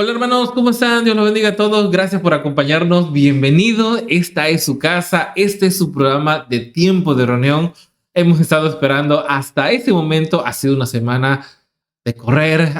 Hola hermanos, ¿cómo están? Dios los bendiga a todos. Gracias por acompañarnos. Bienvenido. Esta es su casa. Este es su programa de tiempo de reunión. Hemos estado esperando hasta ese momento. Ha sido una semana de correr.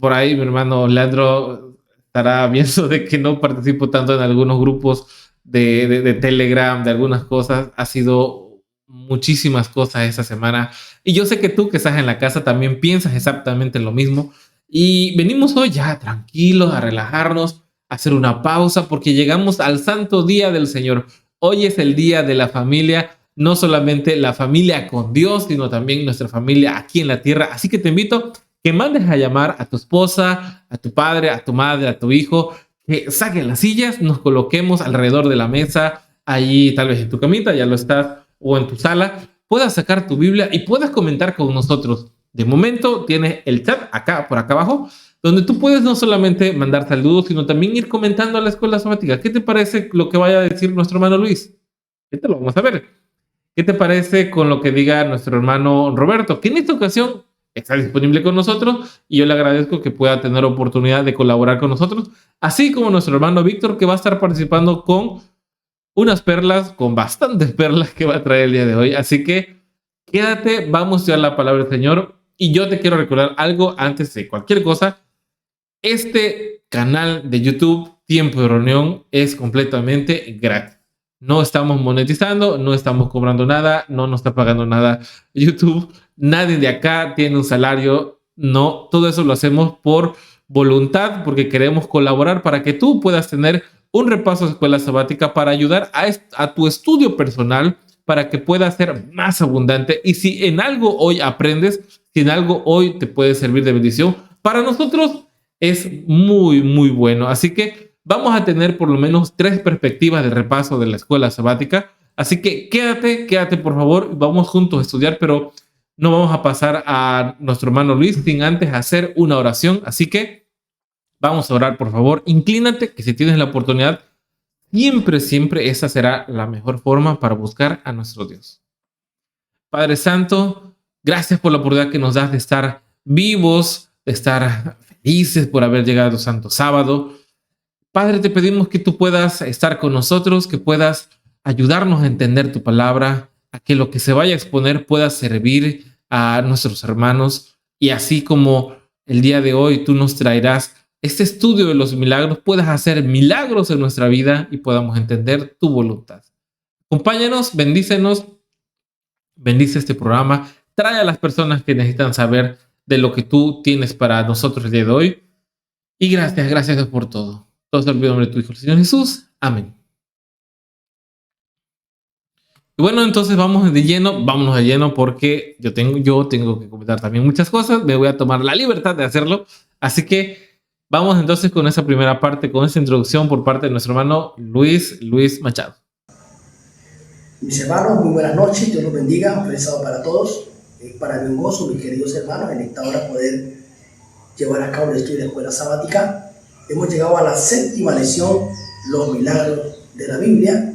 Por ahí mi hermano Leandro estará viendo de que no participo tanto en algunos grupos de Telegram, de algunas cosas. Ha sido muchísimas cosas esta semana. Y yo sé que tú que estás en la casa también piensas exactamente lo mismo. Y venimos hoy ya tranquilos a relajarnos, a hacer una pausa porque llegamos al santo día del Señor. Hoy es el día de la familia, no solamente la familia con Dios, sino también nuestra familia aquí en la tierra. Así que te invito que mandes a llamar a tu esposa, a tu padre, a tu madre, a tu hijo, que saquen las sillas, nos coloquemos alrededor de la mesa, allí tal vez en tu camita, ya lo estás, o en tu sala, puedas sacar tu Biblia y puedas comentar con nosotros. De momento tienes el chat acá, por acá abajo, donde tú puedes no solamente mandar saludos, sino también ir comentando a la escuela sabática. ¿Qué te parece lo que vaya a decir nuestro hermano Luis? Ahorita lo vamos a ver. ¿Qué te parece con lo que diga nuestro hermano Roberto? Que en esta ocasión está disponible con nosotros y yo le agradezco que pueda tener oportunidad de colaborar con nosotros, así como nuestro hermano Víctor, que va a estar participando con unas perlas, con bastantes perlas que va a traer el día de hoy. Así que quédate, vamos a estudiar la palabra del Señor. Y yo te quiero recordar algo antes de cualquier cosa. Este canal de YouTube, Tiempo de Reunión, es completamente gratis. No estamos monetizando, no estamos cobrando nada, no nos está pagando nada YouTube. Nadie de acá tiene un salario. No, todo eso lo hacemos por voluntad, porque queremos colaborar para que tú puedas tener un repaso de escuela sabática para ayudar a tu estudio personal, para que pueda ser más abundante. Y si en algo hoy aprendes, si en algo hoy te puede servir de bendición, para nosotros es muy, muy bueno. Así que vamos a tener por lo menos 3 perspectivas de repaso de la escuela sabática. Así que quédate por favor. Vamos juntos a estudiar, pero no vamos a pasar a nuestro hermano Luis sin antes hacer una oración. Así que vamos a orar, por favor. Inclínate, que si tienes la oportunidad, siempre esa será la mejor forma para buscar a nuestro Dios. Padre Santo, gracias por la oportunidad que nos das de estar vivos, de estar felices por haber llegado Santo Sábado. Padre, te pedimos que tú puedas estar con nosotros, que puedas ayudarnos a entender tu palabra, a que lo que se vaya a exponer pueda servir a nuestros hermanos, y así como el día de hoy tú nos traerás este estudio de los milagros, puedas hacer milagros en nuestra vida y podamos entender tu voluntad. Acompáñanos, bendícenos, bendice este programa, trae a las personas que necesitan saber de lo que tú tienes para nosotros el día de hoy. Y gracias Dios por todo. Todo se olvida en nombre de tu Hijo, el Señor Jesús. Amén. Y bueno, entonces vámonos de lleno porque yo tengo que comentar también muchas cosas. Me voy a tomar la libertad de hacerlo. Así que vamos entonces con esa primera parte, con esa introducción por parte de nuestro hermano Luis Machado. Mis hermanos, muy buenas noches, Dios los bendiga, un feliz sábado para todos. Es para mí un gozo, mis queridos hermanos, en esta hora poder llevar a cabo el estudio de la escuela sabática. Hemos llegado a la 7ª lección, los milagros de la Biblia,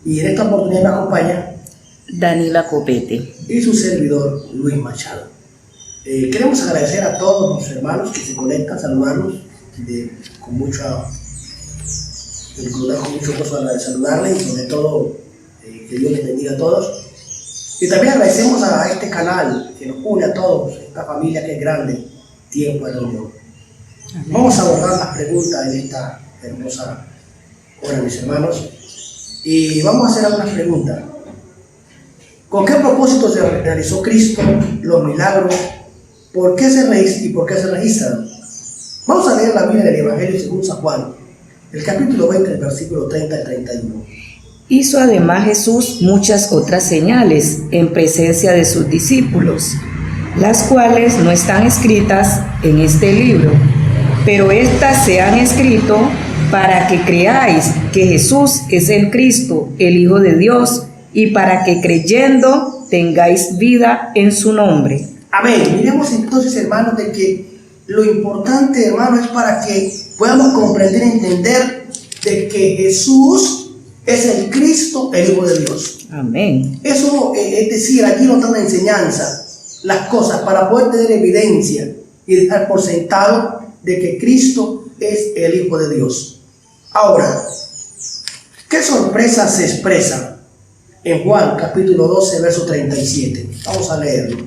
y en esta oportunidad me acompaña Daniela Copete y su servidor Luis Machado. Queremos agradecer a todos los hermanos que se conectan, saludarlos con mucho gozo de saludarles, y sobre todo que Dios les bendiga a todos. Y también agradecemos a este canal que nos une a todos, esta familia que es grande, Tiempo de Reunión. Vamos a abordar las preguntas en esta hermosa hora, mis hermanos, y vamos a hacer algunas preguntas. ¿Con qué propósito se realizó Cristo los milagros? ¿Por qué se registran? Vamos a leer la Biblia del Evangelio según San Juan, el capítulo 20, el versículo 30 al 31. Hizo además Jesús muchas otras señales en presencia de sus discípulos, las cuales no están escritas en este libro, pero estas se han escrito para que creáis que Jesús es el Cristo, el Hijo de Dios, y para que creyendo tengáis vida en su nombre. Amén. Miremos entonces, hermanos, de que lo importante, hermanos, es para que podamos comprender y entender de que Jesús es el Cristo, el Hijo de Dios. Amén. Eso, es decir, allí nos da una enseñanza, las cosas, para poder tener evidencia y dejar por sentado de que Cristo es el Hijo de Dios. Ahora, ¿qué sorpresa se expresa en Juan capítulo 12, verso 37? Vamos a leerlo.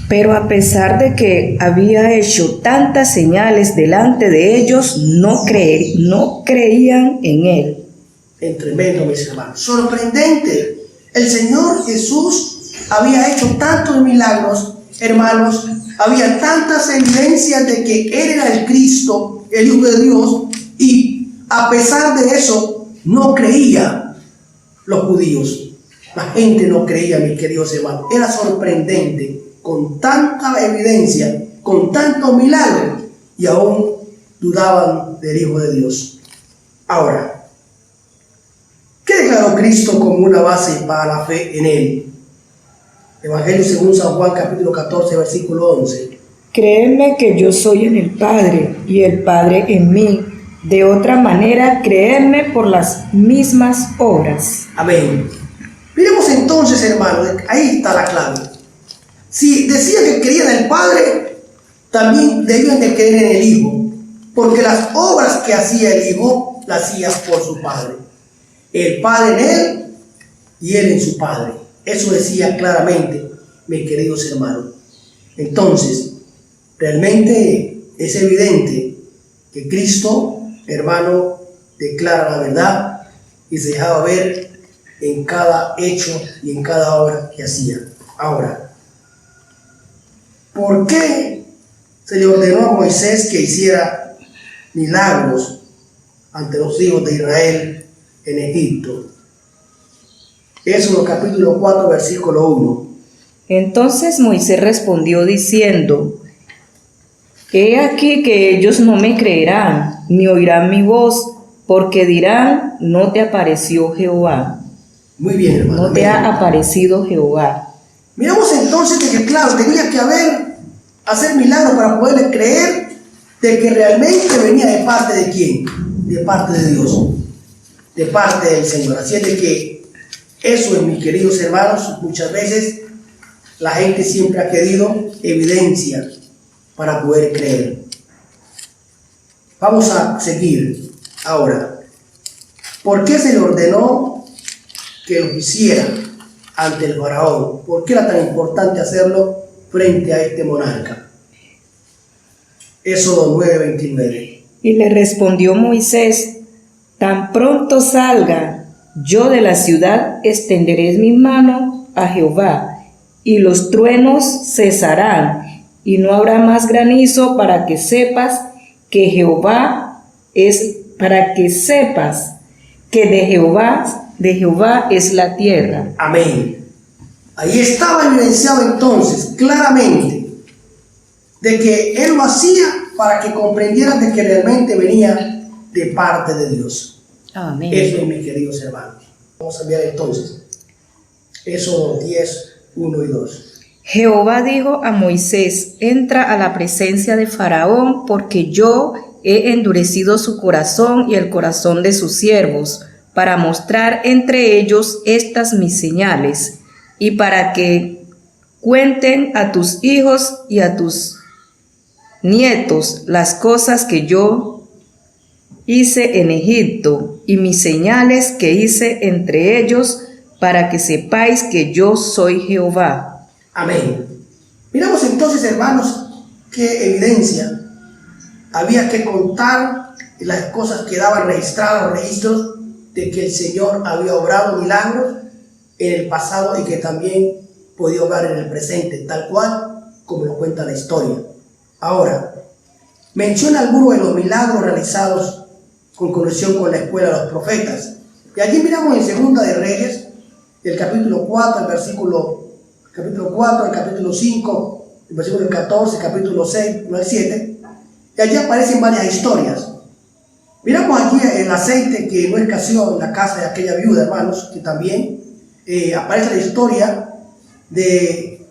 Pero a pesar de que había hecho tantas señales delante de ellos, no creían en él. En tremendo, mis hermanos. Sorprendente. El Señor Jesús había hecho tantos milagros, hermanos. Había tantas evidencias de que Él era el Cristo, el Hijo de Dios. Y a pesar de eso, no creían los judíos. La gente no creía, mis queridos hermanos. Era sorprendente. Con tanta evidencia, con tantos milagros, y aún dudaban del Hijo de Dios. Ahora, ¿qué declaró Cristo como una base para la fe en Él? Evangelio según San Juan, capítulo 14, versículo 11. Créeme que yo soy en el Padre y el Padre en mí. De otra manera, créeme por las mismas obras. Amén. Miremos entonces, hermanos, ahí está la clave. Si decía que creían en el Padre, también debían de creer en el Hijo, porque las obras que hacía el Hijo, las hacía por su Padre. El Padre en Él y Él en su Padre. Eso decía claramente, mis queridos hermanos. Entonces, realmente es evidente que Cristo, hermano, declara la verdad y se dejaba ver en cada hecho y en cada obra que hacía. Ahora, ¿por qué se le ordenó a Moisés que hiciera milagros ante los hijos de Israel en Egipto? Éxodo capítulo 4, versículo 1. Entonces Moisés respondió diciendo: He aquí que ellos no me creerán, ni oirán mi voz, porque dirán: no te apareció Jehová. Muy bien, hermano. No te ha aparecido Jehová. Miramos entonces de que, claro, tenía que hacer milagros para poder creer de que realmente venía de parte de quién, de parte de Dios, de parte del Señor. Así es de que eso es, mis queridos hermanos, muchas veces la gente siempre ha querido evidencia para poder creer. Vamos a seguir ahora. ¿Por qué se le ordenó que lo hiciera ante el faraón? ¿Por qué era tan importante hacerlo frente a este monarca? Éxodo 9:29. Y le respondió Moisés: tan pronto salga yo de la ciudad, extenderé mi mano a Jehová, y los truenos cesarán, y no habrá más granizo, para que sepas que de Jehová es la tierra. Amén. Ahí estaba evidenciado entonces claramente de que él lo hacía para que comprendieran de que realmente venía de parte de Dios. Amén. Eso es, mis queridos hermanos. Vamos a ver entonces Éxodo 10, 1 y 2. Jehová dijo a Moisés: entra a la presencia de Faraón, porque yo he endurecido su corazón y el corazón de sus siervos, para mostrar entre ellos estas mis señales, y para que cuenten a tus hijos y a tus nietos las cosas que yo hice en Egipto, y mis señales que hice entre ellos, para que sepáis que yo soy Jehová. Amén. Miramos entonces, hermanos, qué evidencia había que contar y las cosas que daban registrados, registros de que el Señor había obrado milagros en el pasado y que también podía obrar en el presente, tal cual como lo cuenta la historia. Ahora, menciona algunos de los milagros realizados con conexión con la escuela de los profetas. Y allí miramos en Segunda de Reyes, del capítulo 4, el capítulo 4, el capítulo 5, el versículo 14, el capítulo 6, 1 al 7, y allí aparecen varias historias. Miramos aquí el aceite que no escaseó en la casa de aquella viuda, hermanos, que también aparece la historia de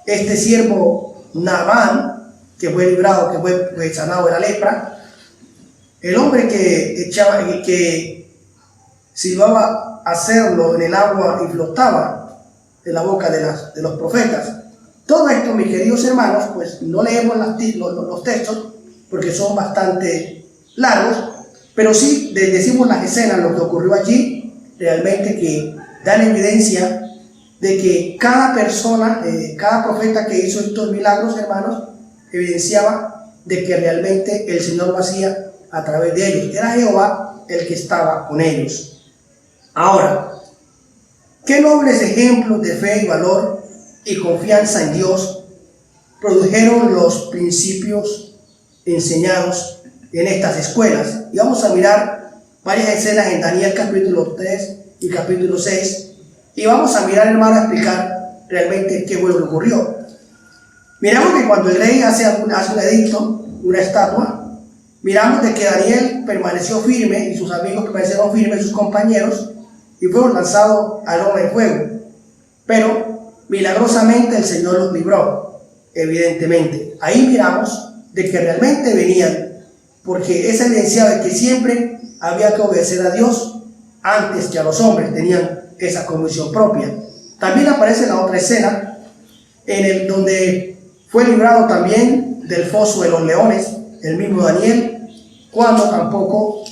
este siervo Naamán, que fue librado, que fue sanado de la lepra. El hombre que silbaba hacerlo en el agua y flotaba de la boca de los profetas. Todo esto, mis queridos hermanos, pues no leemos los textos porque son bastante largos, pero sí decimos las escenas, lo que ocurrió allí, realmente que dan evidencia de que cada persona, cada profeta que hizo estos milagros, hermanos, evidenciaba de que realmente el Señor lo hacía a través de ellos. Era Jehová el que estaba con ellos. Ahora, qué nobles ejemplos de fe y valor y confianza en Dios produjeron los principios enseñados en estas escuelas. Y vamos a mirar varias escenas en Daniel capítulo 3 y capítulo 6. Y vamos a mirar, hermano, a explicar realmente qué fue lo que ocurrió. Miramos que cuando el rey hace un edicto, una estatua, miramos de que Daniel permaneció firme y sus amigos permanecieron firmes, sus compañeros, y fueron lanzados al horno de fuego. Pero milagrosamente el Señor los libró, evidentemente. Ahí miramos de que realmente venían, porque es evidenciado de que siempre había que obedecer a Dios antes que a los hombres, tenían esa convicción propia. También aparece la otra escena, donde fue librado también del foso de los leones, el mismo Daniel, cuando tampoco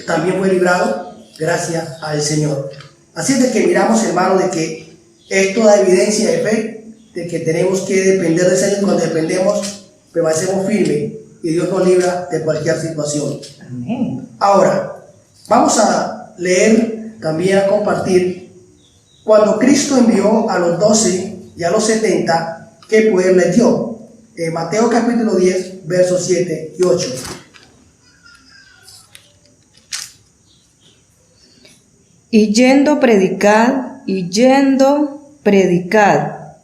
también fue librado gracias al Señor. Así es de que miramos, hermano, de que esto da evidencia de fe, de que tenemos que depender de Señor. Cuando dependemos, permanecemos firmes y Dios nos libra de cualquier situación. Amén. Ahora, vamos a leer, también a compartir, cuando Cristo envió a los 12 y a los 70, ¿qué poder les dio? Mateo capítulo 10, versos 7 y 8. Y yendo predicad,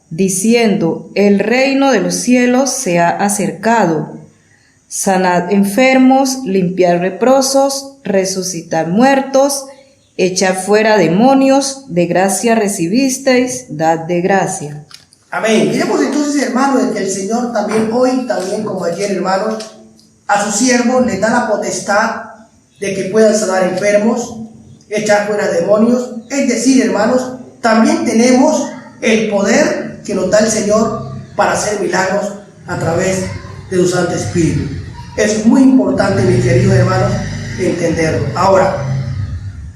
diciendo, el reino de los cielos se ha acercado. Sanad enfermos, limpiad leprosos, resucitad muertos, echad fuera demonios, de gracia recibisteis, dad de gracia. Amén. Miremos entonces, hermanos, de que el Señor también hoy, también como ayer, hermanos, a sus siervos les da la potestad de que puedan sanar enfermos, echar fuera demonios. Es decir, hermanos, también tenemos el poder que nos da el Señor para hacer milagros a través de su Santo Espíritu. Es muy importante, mis queridos hermanos, entenderlo. Ahora,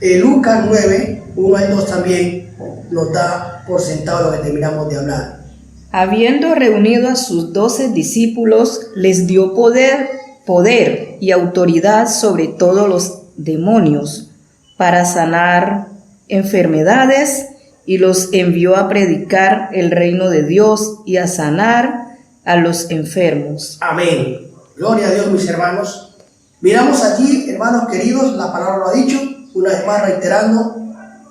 Lucas 9, 1 al 2 también nos da por sentado lo que terminamos de hablar. Habiendo reunido a sus 12 discípulos, les dio poder y autoridad sobre todos los demonios, para sanar enfermedades, y los envió a predicar el reino de Dios y a sanar a los enfermos. Amén. Gloria a Dios, mis hermanos. Miramos aquí, hermanos queridos, la palabra lo ha dicho, una vez más reiterando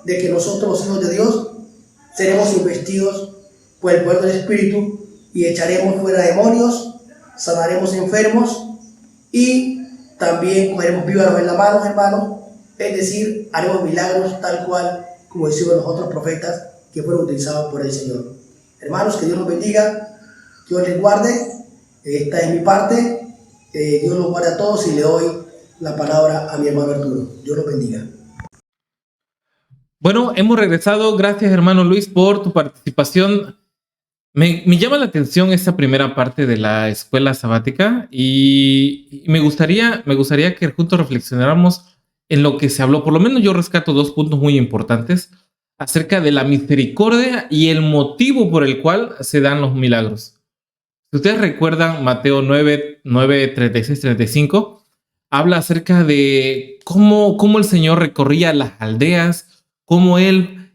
de que nosotros, los hijos de Dios, seremos investidos por el poder del Espíritu y echaremos fuera demonios, sanaremos enfermos y también cogeremos víbaros en la mano, hermanos. Es decir, haremos milagros tal cual como decimos los otros profetas que fueron utilizados por el Señor. Hermanos, que Dios los bendiga, Dios les guarde. Esta es mi parte. Dios los guarde a todos y le doy la palabra a mi hermano Arturo. Dios los bendiga. Bueno, hemos regresado. Gracias, hermano Luis, por tu participación. Me llama la atención esta primera parte de la escuela sabática y me gustaría que juntos reflexionáramos en lo que se habló. Por lo menos yo rescato 2 puntos muy importantes acerca de la misericordia y el motivo por el cual se dan los milagros. Si ustedes recuerdan, Mateo 9, 36, 35, habla acerca de cómo el Señor recorría las aldeas, cómo Él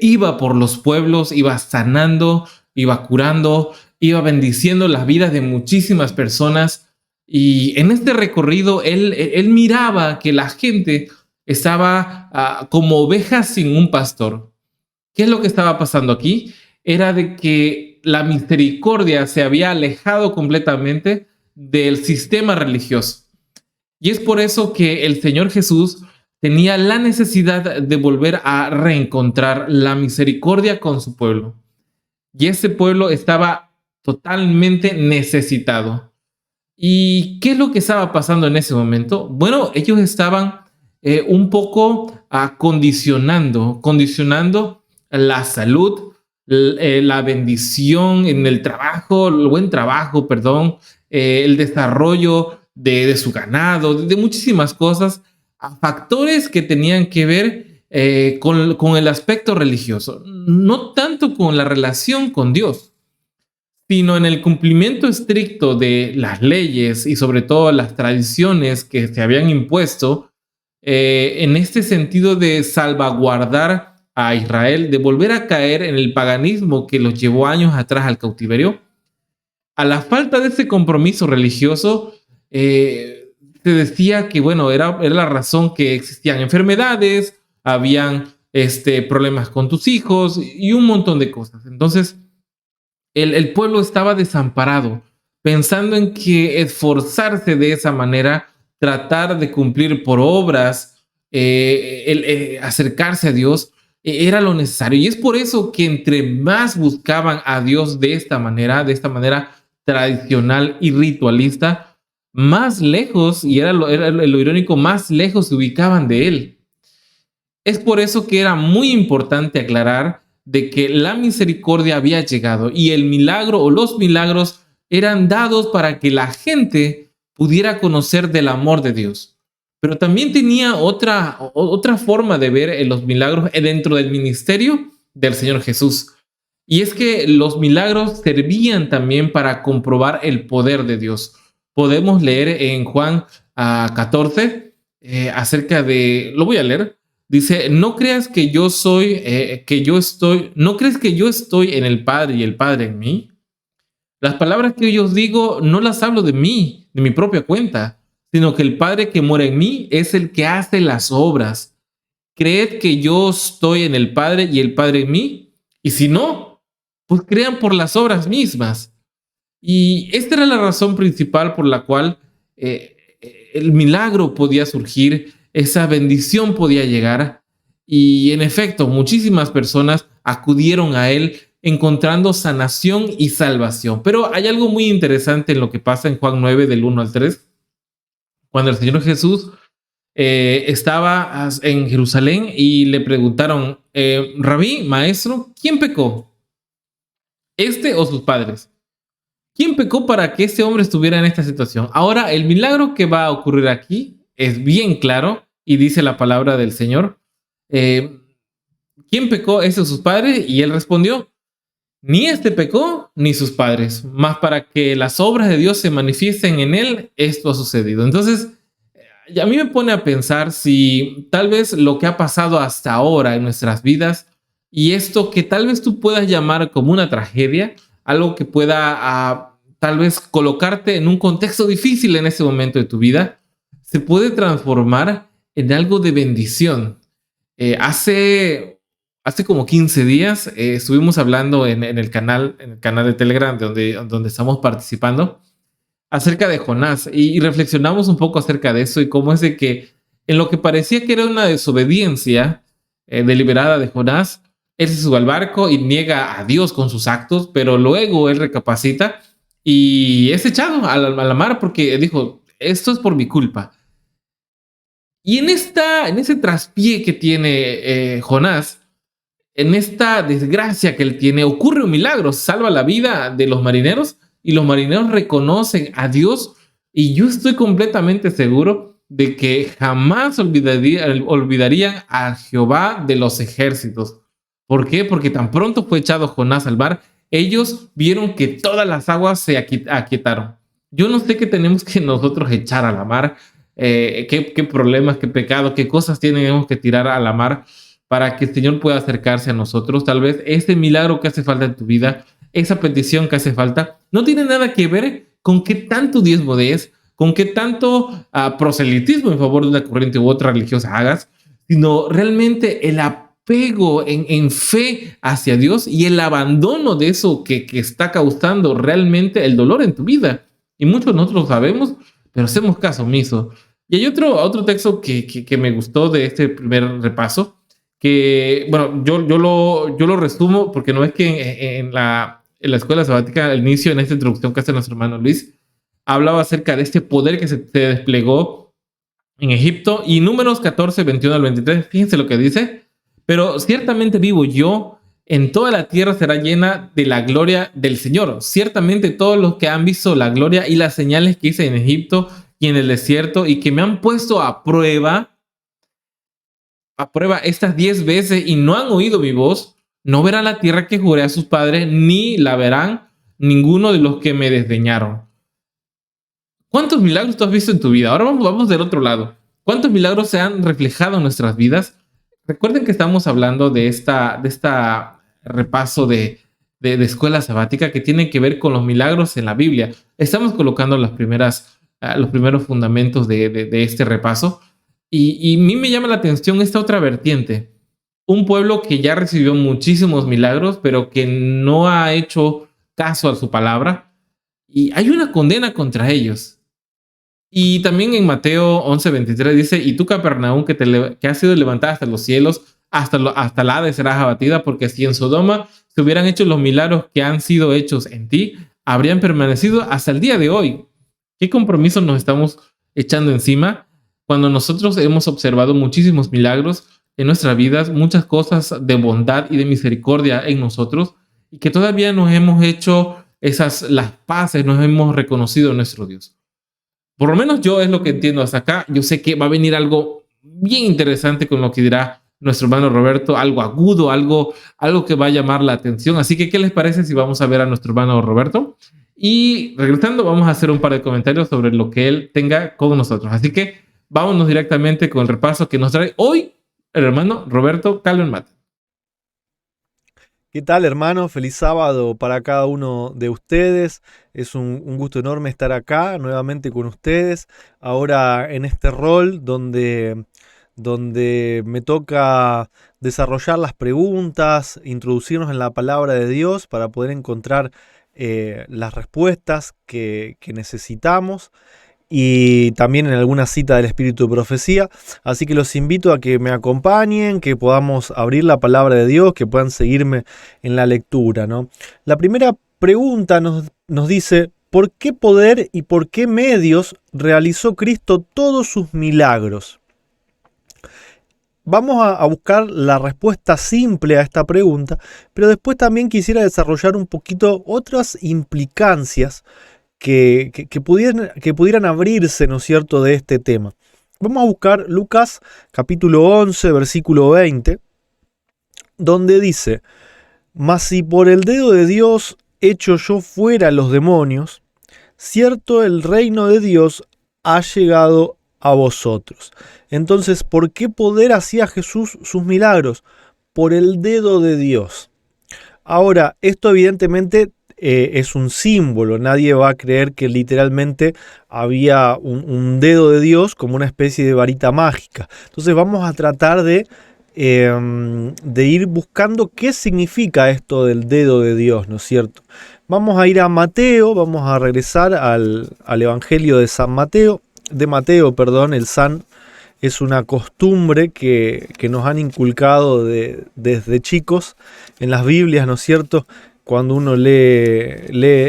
iba por los pueblos, iba sanando, iba curando, iba bendiciendo las vidas de muchísimas personas. Y en este recorrido él miraba que la gente estaba como ovejas sin un pastor. ¿Qué es lo que estaba pasando aquí? Era de que la misericordia se había alejado completamente del sistema religioso. Y es por eso que el Señor Jesús tenía la necesidad de volver a reencontrar la misericordia con su pueblo. Y ese pueblo estaba totalmente necesitado. ¿Y qué es lo que estaba pasando en ese momento? Bueno, ellos estaban un poco condicionando la salud la bendición en el trabajo, el buen trabajo, perdón, el desarrollo de su ganado, de muchísimas cosas, a factores que tenían que ver con el aspecto religioso, no tanto con la relación con Dios, sino en el cumplimiento estricto de las leyes y sobre todo las tradiciones que se habían impuesto, en este sentido de salvaguardar a Israel, de volver a caer en el paganismo que los llevó años atrás al cautiverio. A la falta de ese compromiso religioso, se decía que, bueno, era la razón que existían enfermedades, habían problemas con tus hijos y un montón de cosas. Entonces, el pueblo estaba desamparado, pensando en que esforzarse de esa manera, tratar de cumplir por obras, acercarse a Dios, era lo necesario. Y es por eso que entre más buscaban a Dios de esta manera tradicional y ritualista, más lejos, y era lo irónico, más lejos se ubicaban de Él. Es por eso que era muy importante aclarar de que la misericordia había llegado y el milagro o los milagros eran dados para que la gente pudiera conocer del amor de Dios. Pero también tenía otra forma de ver los milagros dentro del ministerio del Señor Jesús. Y es que los milagros servían también para comprobar el poder de Dios. Podemos leer en Juan 14 acerca de, lo voy a leer. Dice, no creas que yo soy, no crees que yo estoy en el Padre y el Padre en mí. Las palabras que yo os digo no las hablo de mí, de mi propia cuenta, sino que el Padre que mora en mí es el que hace las obras. Creed que yo estoy en el Padre y el Padre en mí, y si no, pues crean por las obras mismas. Y esta era la razón principal por la cual el milagro podía surgir, esa bendición podía llegar. Y en efecto, muchísimas personas acudieron a Él encontrando sanación y salvación. Pero hay algo muy interesante en lo que pasa en Juan 9, del 1 al 3, cuando el Señor Jesús estaba en Jerusalén y le preguntaron, Rabí, maestro, ¿quién pecó? ¿Este o sus padres? ¿Quién pecó para que este hombre estuviera en esta situación? Ahora, el milagro que va a ocurrir aquí es bien claro y dice la palabra del Señor. ¿Quién pecó? ¿Este o sus padres? Y él respondió, ni este pecó ni sus padres, mas para que las obras de Dios se manifiesten en él, esto ha sucedido. Entonces, a mí me pone a pensar si tal vez lo que ha pasado hasta ahora en nuestras vidas y esto que tal vez tú puedas llamar como una tragedia, algo que pueda tal vez colocarte en un contexto difícil en ese momento de tu vida, se puede transformar en algo de bendición. Hace como 15 días estuvimos hablando en el canal de Telegram donde estamos participando acerca de Jonás y reflexionamos un poco acerca de eso y cómo es de que en lo que parecía que era una desobediencia deliberada de Jonás, él se sube al barco y niega a Dios con sus actos, pero luego él recapacita y es echado a la mar porque dijo, esto es por mi culpa. Y en ese traspié que tiene Jonás, en esta desgracia que él tiene, ocurre un milagro, salva la vida de los marineros y los marineros reconocen a Dios y yo estoy completamente seguro de que jamás olvidarían a Jehová de los ejércitos. ¿Por qué? Porque tan pronto fue echado Jonás al mar, ellos vieron que todas las aguas se aquietaron. Yo no sé qué tenemos que nosotros echar a la mar, qué problemas, qué pecado, qué cosas tenemos que tirar a la mar para que el Señor pueda acercarse a nosotros. Tal vez ese milagro que hace falta en tu vida, esa petición que hace falta, no tiene nada que ver con qué tanto diezmo des, con qué tanto proselitismo en favor de una corriente u otra religiosa hagas, sino realmente el apego en fe hacia Dios y el abandono de eso que está causando realmente el dolor en tu vida. Y muchos de nosotros lo sabemos, pero hacemos caso omiso. Y hay otro texto que me gustó de este primer repaso, que, bueno, yo lo resumo porque no es que en la escuela sabática, al inicio, en esta introducción que hace nuestro hermano Luis, hablaba acerca de este poder que se desplegó en Egipto. Y Números 14, 21 al 23, fíjense lo que dice. Pero ciertamente vivo yo, en toda la tierra será llena de la gloria del Señor. Ciertamente todos los que han visto la gloria y las señales que hice en Egipto y en el desierto y que me han puesto a prueba estas 10 veces y no han oído mi voz, no verán la tierra que juré a sus padres, ni la verán ninguno de los que me desdeñaron. ¿Cuántos milagros tú has visto en tu vida? Ahora vamos del otro lado. ¿Cuántos milagros se han reflejado en nuestras vidas? Recuerden que estamos hablando de esta repaso de escuela sabática que tiene que ver con los milagros en la Biblia. Estamos colocando los primeros fundamentos de este repaso. Y a mí me llama la atención esta otra vertiente. Un pueblo que ya recibió muchísimos milagros, pero que no ha hecho caso a su palabra. Y hay una condena contra ellos. Y también en Mateo 11:23 dice, y tú, Capernaum, que has sido levantada hasta los cielos, hasta la Hades serás abatida, porque si en Sodoma se hubieran hecho los milagros que han sido hechos en ti, habrían permanecido hasta el día de hoy. ¿Qué compromiso nos estamos echando encima cuando nosotros hemos observado muchísimos milagros en nuestras vidas, muchas cosas de bondad y de misericordia en nosotros, y que todavía nos hemos hecho las paces, nos hemos reconocido en nuestro Dios? Por lo menos yo es lo que entiendo hasta acá. Yo sé que va a venir algo bien interesante con lo que dirá nuestro hermano Roberto, algo agudo, algo que va a llamar la atención. Así que, ¿qué les parece si vamos a ver a nuestro hermano Roberto? Y regresando, vamos a hacer un par de comentarios sobre lo que él tenga con nosotros. Así que vámonos directamente con el repaso que nos trae hoy el hermano Roberto Calvermat. ¿Qué tal, hermano? Feliz sábado para cada uno de ustedes. Es un gusto enorme estar acá nuevamente con ustedes. Ahora en este rol donde me toca desarrollar las preguntas, introducirnos en la palabra de Dios para poder encontrar las respuestas que necesitamos, y también en alguna cita del Espíritu de Profecía. Así que los invito a que me acompañen, que podamos abrir la palabra de Dios, que puedan seguirme en la lectura, ¿no? La primera pregunta nos dice, ¿por qué poder y por qué medios realizó Cristo todos sus milagros? Vamos a buscar la respuesta simple a esta pregunta, pero después también quisiera desarrollar un poquito otras implicancias que pudieran abrirse, ¿no es cierto?, de este tema. Vamos a buscar Lucas capítulo 11, versículo 20, donde dice, mas si por el dedo de Dios echo yo fuera los demonios, cierto el reino de Dios ha llegado a vosotros. Entonces, ¿por qué poder hacía Jesús sus milagros? Por el dedo de Dios. Ahora, esto evidentemente es un símbolo. Nadie va a creer que literalmente había un dedo de Dios como una especie de varita mágica. Entonces vamos a tratar de ir buscando qué significa esto del dedo de Dios, ¿no es cierto? Vamos a ir a Mateo, vamos a regresar al Evangelio de Mateo. El san es una costumbre que nos han inculcado desde chicos en las Biblias, ¿no es cierto? Cuando uno lee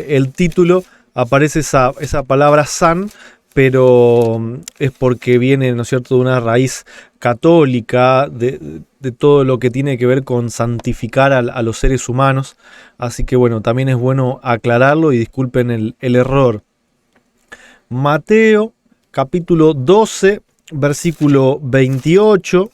el título, aparece esa palabra san, pero es porque viene, ¿no es cierto?, de una raíz católica, de todo lo que tiene que ver con santificar a los seres humanos. Así que bueno, también es bueno aclararlo y disculpen el error. Mateo, capítulo 12, versículo 28.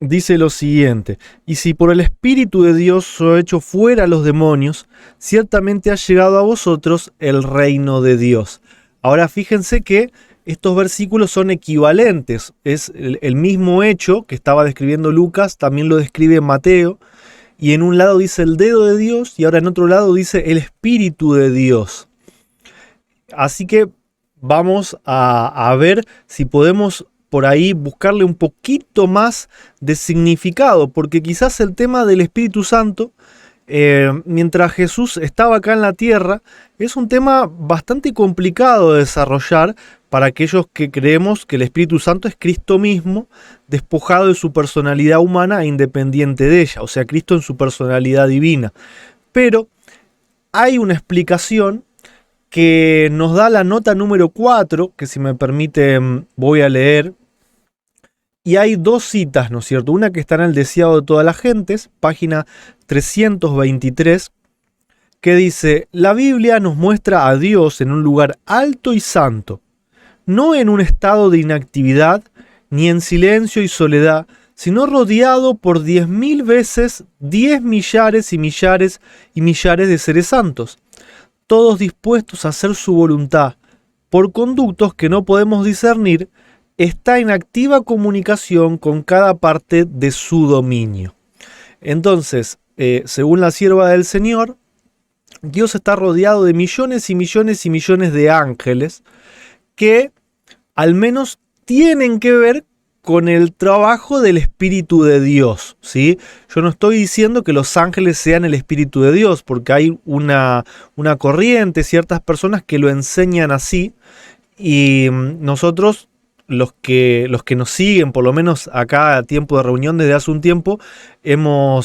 Dice lo siguiente, y si por el Espíritu de Dios soy hecho fuera los demonios, ciertamente ha llegado a vosotros el reino de Dios. Ahora fíjense que estos versículos son equivalentes, es el mismo hecho que estaba describiendo Lucas, también lo describe Mateo, y en un lado dice el dedo de Dios, y ahora en otro lado dice el Espíritu de Dios. Así que vamos a ver si podemos por ahí buscarle un poquito más de significado, porque quizás el tema del Espíritu Santo, mientras Jesús estaba acá en la tierra, es un tema bastante complicado de desarrollar para aquellos que creemos que el Espíritu Santo es Cristo mismo, despojado de su personalidad humana e independiente de ella, o sea, Cristo en su personalidad divina. Pero hay una explicación que nos da la nota número 4, que si me permiten voy a leer, Y hay dos citas, ¿no es cierto? Una que está en el Deseado de todas las gentes, página 323, que dice: la Biblia nos muestra a Dios en un lugar alto y santo, no en un estado de inactividad, ni en silencio y soledad, sino rodeado por 10.000 veces 10 millares y millares y millares de seres santos, todos dispuestos a hacer su voluntad, por conductos que no podemos discernir, está en activa comunicación con cada parte de su dominio. Entonces, según la sierva del Señor, Dios está rodeado de millones y millones y millones de ángeles que al menos tienen que ver con el trabajo del Espíritu de Dios, ¿sí? Yo no estoy diciendo que los ángeles sean el Espíritu de Dios, porque hay una corriente, ciertas personas que lo enseñan así, y nosotros, los que nos siguen, por lo menos acá a Tiempo de Reunión desde hace un tiempo,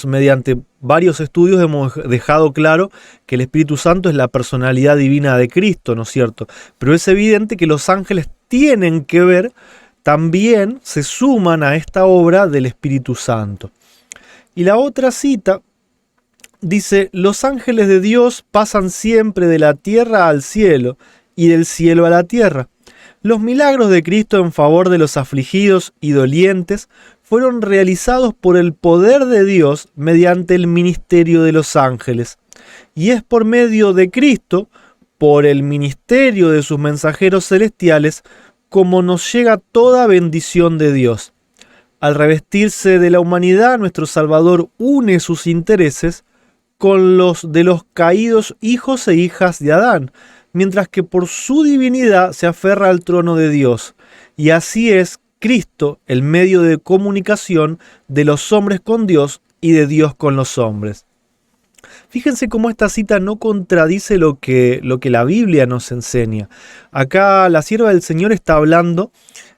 mediante varios estudios, hemos dejado claro que el Espíritu Santo es la personalidad divina de Cristo, ¿no es cierto? Pero es evidente que los ángeles tienen que ver, también se suman a esta obra del Espíritu Santo. Y la otra cita dice: los ángeles de Dios pasan siempre de la tierra al cielo y del cielo a la tierra. Los milagros de Cristo en favor de los afligidos y dolientes fueron realizados por el poder de Dios mediante el ministerio de los ángeles. Y es por medio de Cristo, por el ministerio de sus mensajeros celestiales, como nos llega toda bendición de Dios. Al revestirse de la humanidad, nuestro Salvador une sus intereses con los de los caídos hijos e hijas de Adán, mientras que por su divinidad se aferra al trono de Dios. Y así es Cristo el medio de comunicación de los hombres con Dios y de Dios con los hombres. Fíjense cómo esta cita no contradice lo que la Biblia nos enseña. Acá la sierva del Señor está hablando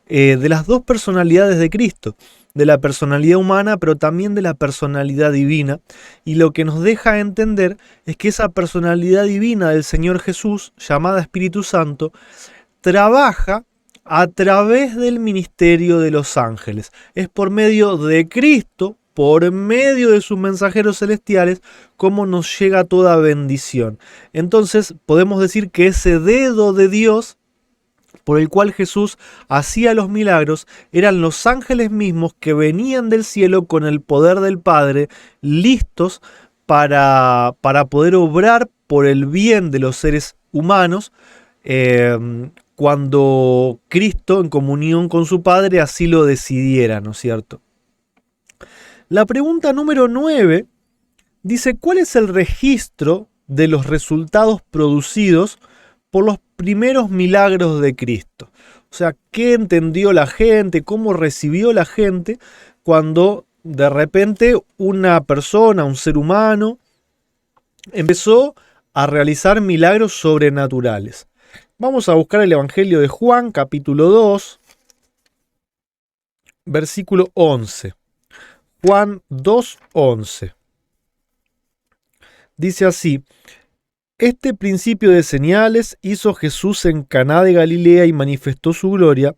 de las dos personalidades de Cristo, de la personalidad humana, pero también de la personalidad divina. Y lo que nos deja entender es que esa personalidad divina del Señor Jesús, llamada Espíritu Santo, trabaja a través del ministerio de los ángeles. Es por medio de Cristo, por medio de sus mensajeros celestiales, como nos llega toda bendición. Entonces podemos decir que ese dedo de Dios por el cual Jesús hacía los milagros eran los ángeles mismos que venían del cielo con el poder del Padre, listos para poder obrar por el bien de los seres humanos, cuando Cristo, en comunión con su Padre, así lo decidiera, ¿no es cierto? La pregunta número 9 dice: ¿cuál es el registro de los resultados producidos por los primeros milagros de Cristo? O sea, ¿qué entendió la gente? ¿Cómo recibió la gente cuando de repente una persona, un ser humano, empezó a realizar milagros sobrenaturales? Vamos a buscar el Evangelio de Juan, capítulo 2, versículo 11. Juan 2:11. Dice así: este principio de señales hizo Jesús en Caná de Galilea y manifestó su gloria,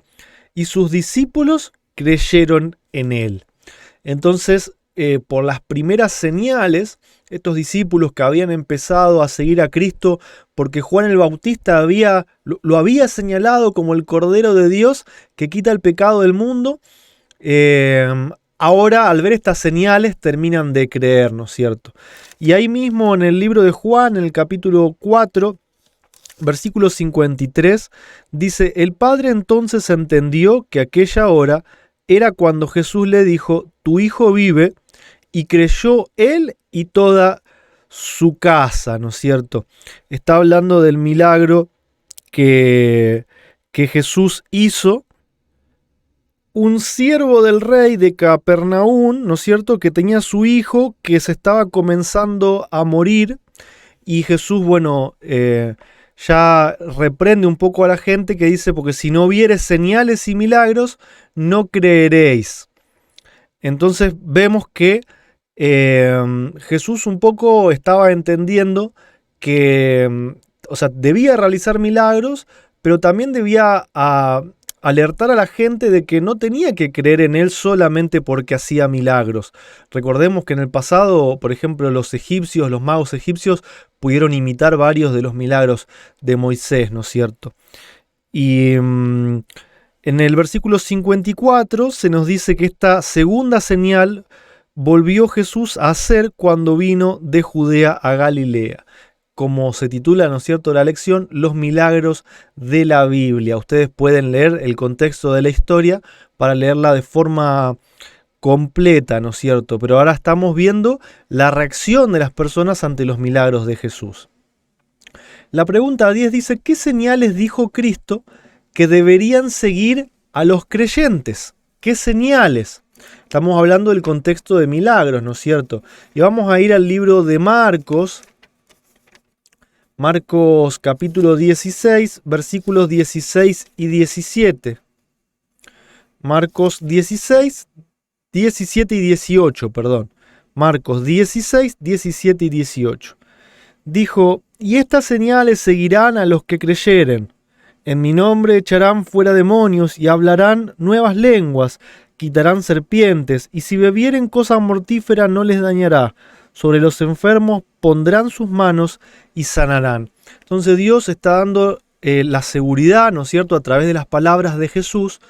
y sus discípulos creyeron en él. Entonces, por las primeras señales, estos discípulos que habían empezado a seguir a Cristo porque Juan el Bautista lo había señalado como el Cordero de Dios que quita el pecado del mundo, ahora, al ver estas señales, terminan de creer, ¿no es cierto? Y ahí mismo en el libro de Juan, en el capítulo 4, versículo 53, dice: el Padre entonces entendió que aquella hora era cuando Jesús le dijo: tu hijo vive, y creyó él y toda su casa, ¿no es cierto? Está hablando del milagro que Jesús hizo. Un siervo del rey de Capernaum, ¿no es cierto?, que tenía su hijo que se estaba comenzando a morir, y Jesús, ya reprende un poco a la gente que dice: porque si no vieres señales y milagros, no creeréis. Entonces vemos que Jesús un poco estaba entendiendo que, debía realizar milagros, pero también debía alertar a la gente de que no tenía que creer en él solamente porque hacía milagros. Recordemos que en el pasado, por ejemplo, los magos egipcios, pudieron imitar varios de los milagros de Moisés, ¿no es cierto? Y en el versículo 54 se nos dice que esta segunda señal volvió Jesús a hacer cuando vino de Judea a Galilea. Como se titula, ¿no es cierto?, la lección, los milagros de la Biblia. Ustedes pueden leer el contexto de la historia para leerla de forma completa, ¿no es cierto? Pero ahora estamos viendo la reacción de las personas ante los milagros de Jesús. La pregunta 10 dice, ¿qué señales dijo Cristo que deberían seguir a los creyentes? ¿Qué señales? Estamos hablando del contexto de milagros, ¿no es cierto? Y vamos a ir al libro de Marcos capítulo 16, versículos 16 y 17. Marcos 16, 17 y 18, perdón. Marcos 16, 17 y 18. Dijo, y estas señales seguirán a los que creyeren. En mi nombre echarán fuera demonios y hablarán nuevas lenguas, quitarán serpientes, y si bebieren cosa mortífera no les dañará. Sobre los enfermos pondrán sus manos y sanarán. Entonces Dios está dando la seguridad, ¿no es cierto?, a través de las palabras de Jesús,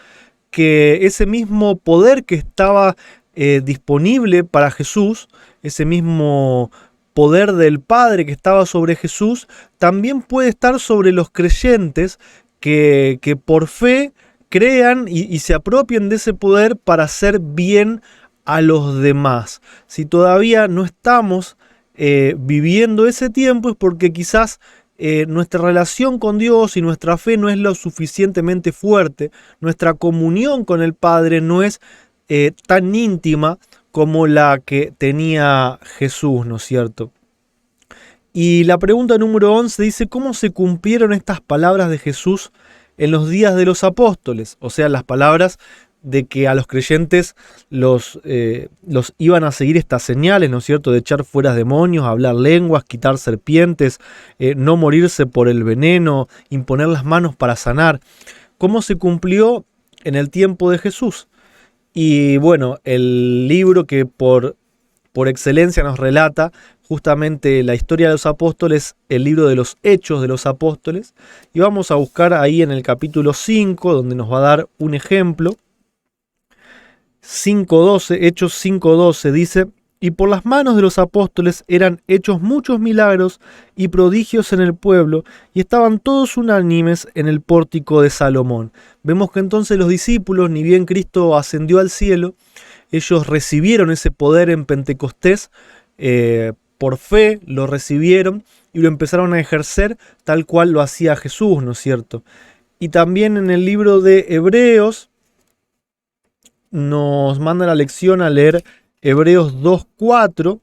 que ese mismo poder que estaba disponible para Jesús, ese mismo poder del Padre que estaba sobre Jesús, también puede estar sobre los creyentes que por fe crean y se apropien de ese poder para hacer bien a los demás. Si todavía no estamos viviendo ese tiempo es porque quizás nuestra relación con Dios y nuestra fe no es lo suficientemente fuerte, nuestra comunión con el Padre no es tan íntima como la que tenía Jesús, ¿no es cierto? Y la pregunta número 11 dice, ¿cómo se cumplieron estas palabras de Jesús en los días de los apóstoles? O sea, las palabras de que a los creyentes los iban a seguir estas señales, ¿no es cierto?, de echar fuera demonios, hablar lenguas, quitar serpientes, no morirse por el veneno, imponer las manos para sanar. ¿Cómo se cumplió en el tiempo de Jesús? Y bueno, el libro que por excelencia nos relata justamente la historia de los apóstoles, el libro de los Hechos de los Apóstoles, y vamos a buscar ahí en el capítulo 5, donde nos va a dar un ejemplo. 5:12, Hechos 5:12 dice, y por las manos de los apóstoles eran hechos muchos milagros y prodigios en el pueblo, y estaban todos unánimes en el pórtico de Salomón. Vemos que entonces los discípulos, ni bien Cristo ascendió al cielo, ellos recibieron ese poder en Pentecostés, por fe lo recibieron y lo empezaron a ejercer tal cual lo hacía Jesús, ¿no es cierto? Y también en el libro de Hebreos, nos manda la lección a leer Hebreos 2:4,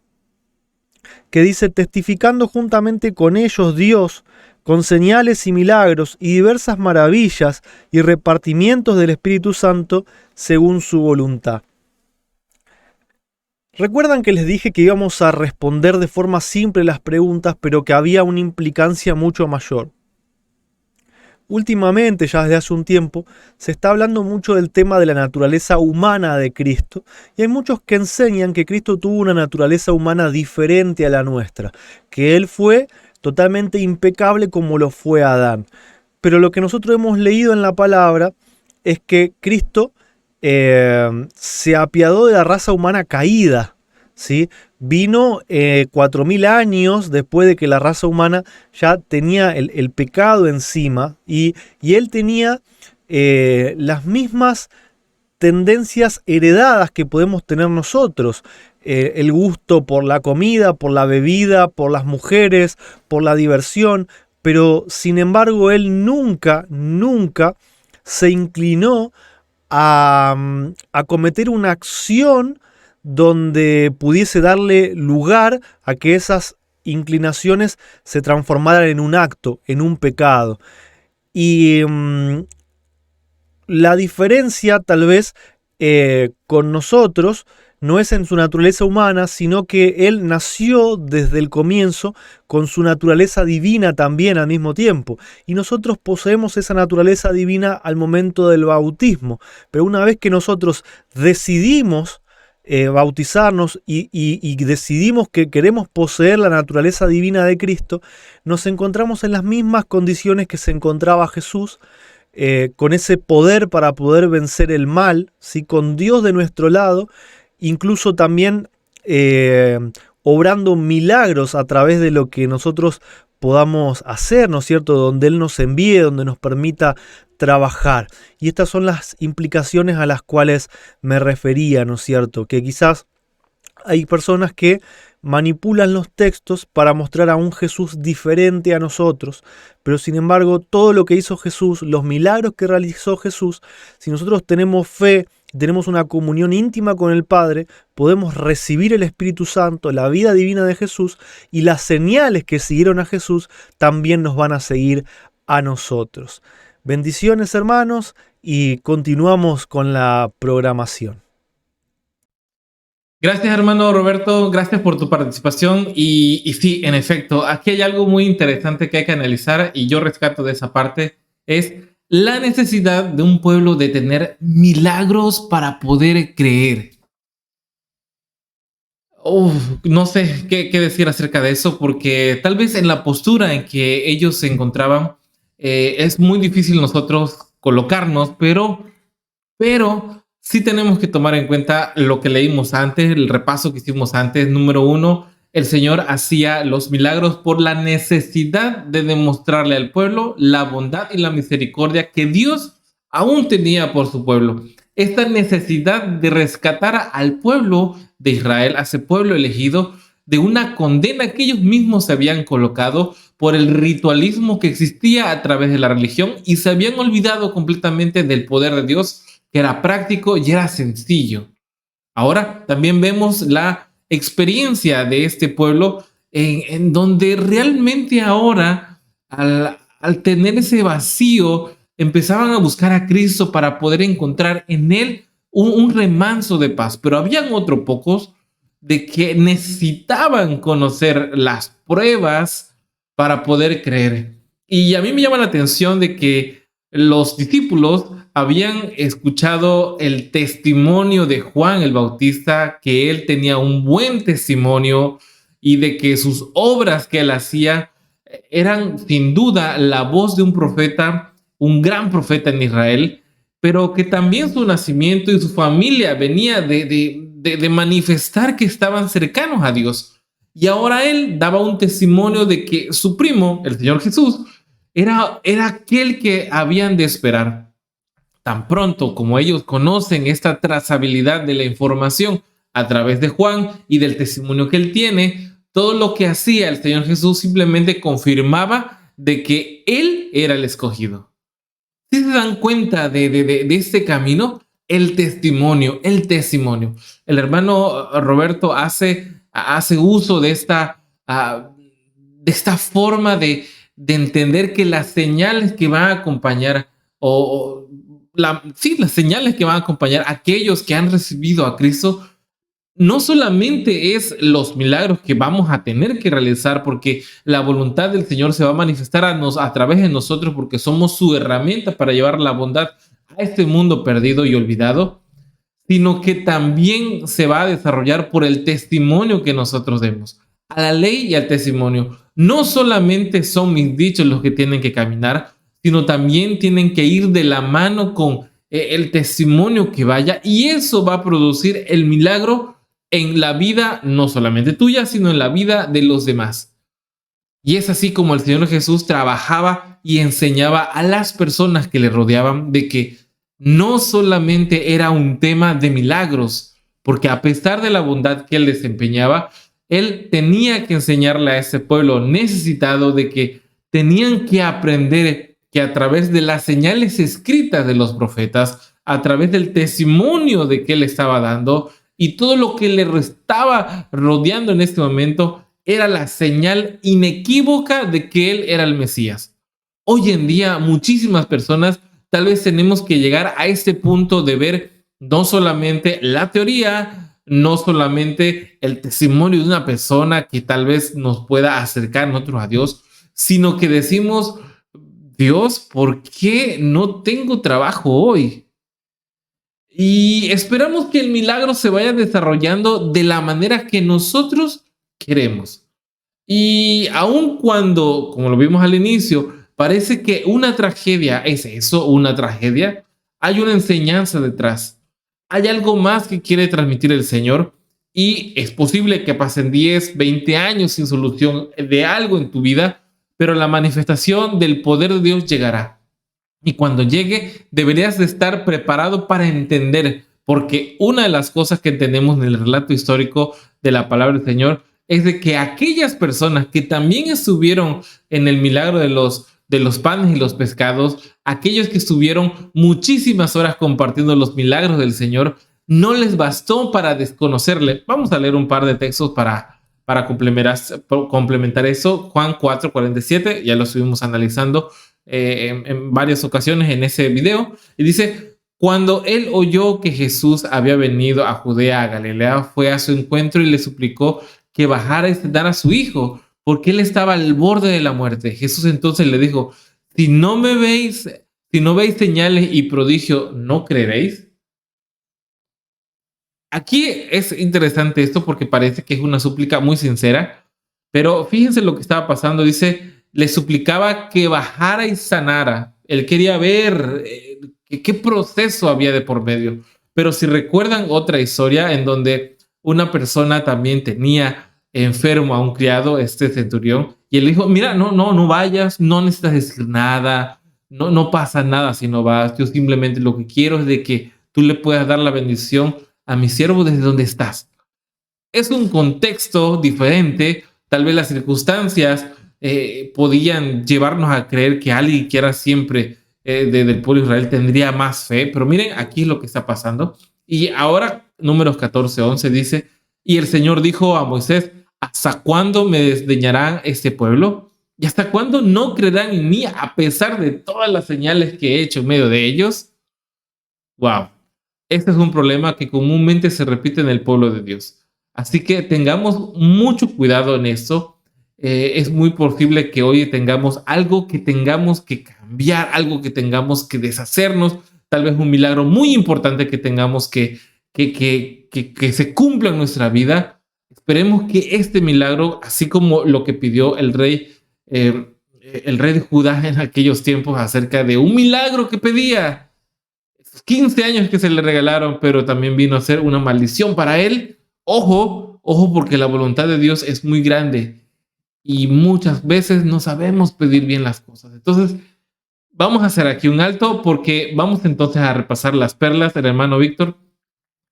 que dice, testificando juntamente con ellos Dios, con señales y milagros y diversas maravillas y repartimientos del Espíritu Santo según su voluntad. ¿Recuerdan que les dije que íbamos a responder de forma simple las preguntas, pero que había una implicancia mucho mayor? Últimamente, ya desde hace un tiempo, se está hablando mucho del tema de la naturaleza humana de Cristo, y hay muchos que enseñan que Cristo tuvo una naturaleza humana diferente a la nuestra, que Él fue totalmente impecable como lo fue Adán. Pero lo que nosotros hemos leído en la palabra es que Cristo se apiadó de la raza humana caída, ¿sí? Vino 4000 años después de que la raza humana ya tenía el pecado encima y él tenía las mismas tendencias heredadas que podemos tener nosotros. El gusto por la comida, por la bebida, por las mujeres, por la diversión, pero sin embargo él nunca se inclinó a cometer una acción donde pudiese darle lugar a que esas inclinaciones se transformaran en un acto, en un pecado. Y la diferencia tal vez con nosotros no es en su naturaleza humana, sino que Él nació desde el comienzo con su naturaleza divina también al mismo tiempo. Y nosotros poseemos esa naturaleza divina al momento del bautismo. Pero una vez que nosotros decidimos bautizarnos y decidimos que queremos poseer la naturaleza divina de Cristo, nos encontramos en las mismas condiciones que se encontraba Jesús, con ese poder para poder vencer el mal, ¿sí? Con Dios de nuestro lado, incluso también obrando milagros a través de lo que nosotros podamos hacer, ¿no es cierto? Donde Él nos envíe, donde nos permita trabajar. Y estas son las implicaciones a las cuales me refería, ¿no es cierto? Que quizás hay personas que manipulan los textos para mostrar a un Jesús diferente a nosotros, pero sin embargo todo lo que hizo Jesús, los milagros que realizó Jesús, si nosotros tenemos fe, tenemos una comunión íntima con el Padre, podemos recibir el Espíritu Santo, la vida divina de Jesús, y las señales que siguieron a Jesús también nos van a seguir a nosotros. Bendiciones, hermanos, y continuamos con la programación. Gracias, hermano Roberto, gracias por tu participación y sí, en efecto, aquí hay algo muy interesante que hay que analizar y yo rescato de esa parte, es la necesidad de un pueblo de tener milagros para poder creer. No sé qué decir acerca de eso, porque tal vez en la postura en que ellos se encontraban es muy difícil nosotros colocarnos, pero sí tenemos que tomar en cuenta lo que leímos antes, el repaso que hicimos antes. Número 1, el Señor hacía los milagros por la necesidad de demostrarle al pueblo la bondad y la misericordia que Dios aún tenía por su pueblo. Esta necesidad de rescatar al pueblo de Israel, a ese pueblo elegido, de una condena que ellos mismos se habían colocado por el ritualismo que existía a través de la religión y se habían olvidado completamente del poder de Dios, que era práctico y era sencillo. Ahora también vemos la experiencia de este pueblo en donde realmente ahora, al tener ese vacío, empezaban a buscar a Cristo para poder encontrar en Él un remanso de paz. Pero habían otros pocos de que necesitaban conocer las pruebas para poder creer. Y a mí me llama la atención de que los discípulos habían escuchado el testimonio de Juan el Bautista, que él tenía un buen testimonio y de que sus obras que él hacía eran sin duda la voz de un profeta, un gran profeta en Israel, pero que también su nacimiento y su familia venía de manifestar que estaban cercanos a Dios. Y ahora él daba un testimonio de que su primo, el Señor Jesús, era aquel que habían de esperar. Tan pronto como ellos conocen esta trazabilidad de la información a través de Juan y del testimonio que él tiene, todo lo que hacía el Señor Jesús simplemente confirmaba de que él era el escogido. Si se dan cuenta de este camino, el testimonio. El hermano Roberto hace uso de esta forma de entender que las señales que van a acompañar las señales que van a acompañar a aquellos que han recibido a Cristo no solamente es los milagros que vamos a tener que realizar, porque la voluntad del Señor se va a manifestar a través de nosotros, porque somos su herramienta para llevar la bondad a este mundo perdido y olvidado, sino que también se va a desarrollar por el testimonio que nosotros demos. A la ley y al testimonio. No solamente son mis dichos los que tienen que caminar, sino también tienen que ir de la mano con el testimonio que vaya, y eso va a producir el milagro en la vida no solamente tuya, sino en la vida de los demás. Y es así como el Señor Jesús trabajaba y enseñaba a las personas que le rodeaban de que no solamente era un tema de milagros, porque a pesar de la bondad que él desempeñaba, él tenía que enseñarle a ese pueblo necesitado de que tenían que aprender que a través de las señales escritas de los profetas, a través del testimonio de que él estaba dando y todo lo que le estaba rodeando en este momento, era la señal inequívoca de que él era el Mesías. Hoy en día, muchísimas personas tal vez tenemos que llegar a este punto de ver no solamente la teoría, no solamente el testimonio de una persona que tal vez nos pueda acercar nosotros a Dios, sino que decimos, Dios, ¿por qué no tengo trabajo hoy? Y esperamos que el milagro se vaya desarrollando de la manera que nosotros queremos. Y aun cuando, como lo vimos al inicio, parece que una tragedia es eso, una tragedia, hay una enseñanza detrás. Hay algo más que quiere transmitir el Señor y es posible que pasen 10, 20 años sin solución de algo en tu vida, pero la manifestación del poder de Dios llegará. Y cuando llegue, deberías de estar preparado para entender, porque una de las cosas que entendemos en el relato histórico de la palabra del Señor es de que aquellas personas que también estuvieron en el milagro de los panes y los pescados, aquellos que estuvieron muchísimas horas compartiendo los milagros del Señor, no les bastó para desconocerle. Vamos a leer un par de textos para complementar eso. Juan 4:47, ya lo estuvimos analizando en varias ocasiones en ese video, y dice: cuando él oyó que Jesús había venido a Judea, a Galilea, fue a su encuentro y le suplicó que bajara a dar a su hijo, porque él estaba al borde de la muerte. Jesús entonces le dijo: si no veis señales y prodigio, ¿no creeréis? Aquí es interesante esto porque parece que es una súplica muy sincera, pero fíjense lo que estaba pasando. Dice, le suplicaba que bajara y sanara. Él quería ver qué proceso había de por medio. Pero si recuerdan otra historia en donde una persona también tenía enfermo a un criado, este centurión, y él dijo, mira, no vayas, no necesitas decir nada, no pasa nada si no vas. Yo simplemente lo que quiero es de que tú le puedas dar la bendición a mi siervo desde donde estás. Es un contexto diferente, tal vez las circunstancias podían llevarnos a creer que alguien que era siempre del pueblo de Israel tendría más fe, pero miren aquí lo que está pasando. Y ahora Números 14:11 dice, y el Señor dijo a Moisés, ¿hasta cuándo me desdeñarán este pueblo? ¿Y hasta cuándo no creerán en mí a pesar de todas las señales que he hecho en medio de ellos? Wow. Este es un problema que comúnmente se repite en el pueblo de Dios. Así que tengamos mucho cuidado en esto. Es muy posible que hoy tengamos algo que tengamos que cambiar, algo que tengamos que deshacernos, tal vez un milagro muy importante que tengamos que se cumpla en nuestra vida. Esperemos que este milagro, así como lo que pidió el rey de Judá en aquellos tiempos acerca de un milagro que pedía, 15 años que se le regalaron, pero también vino a ser una maldición para él. Ojo, porque la voluntad de Dios es muy grande y muchas veces no sabemos pedir bien las cosas. Entonces, vamos a hacer aquí un alto porque vamos entonces a repasar las perlas. El hermano Víctor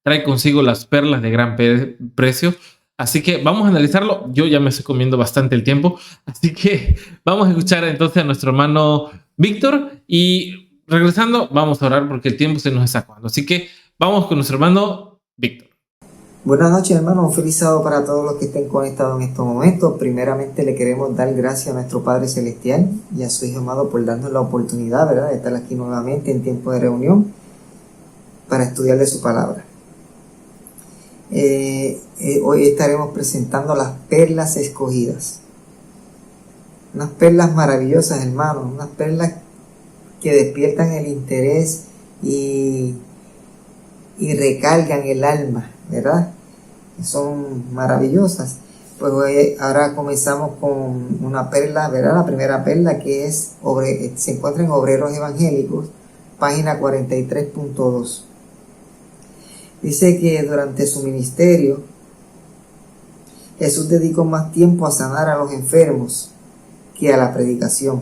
trae consigo las perlas de gran precio. Así que vamos a analizarlo. Yo ya me estoy comiendo bastante el tiempo. Así que vamos a escuchar entonces a nuestro hermano Víctor y regresando, vamos a orar porque el tiempo se nos está acabando. Así que vamos con nuestro hermano Víctor. Buenas noches, hermano. Un feliz sábado para todos los que estén conectados en estos momentos. Primeramente le queremos dar gracias a nuestro Padre Celestial y a su Hijo amado por darnos la oportunidad, ¿verdad?, de estar aquí nuevamente en tiempo de reunión para estudiar de su palabra. Hoy estaremos presentando las perlas escogidas. Unas perlas maravillosas, hermano. Unas perlas que despiertan el interés y recargan el alma, ¿verdad? Son maravillosas. Pues hoy, ahora comenzamos con una perla, ¿verdad? La primera perla que se encuentra en Obreros Evangélicos, página 43.2. Dice que durante su ministerio Jesús dedicó más tiempo a sanar a los enfermos que a la predicación.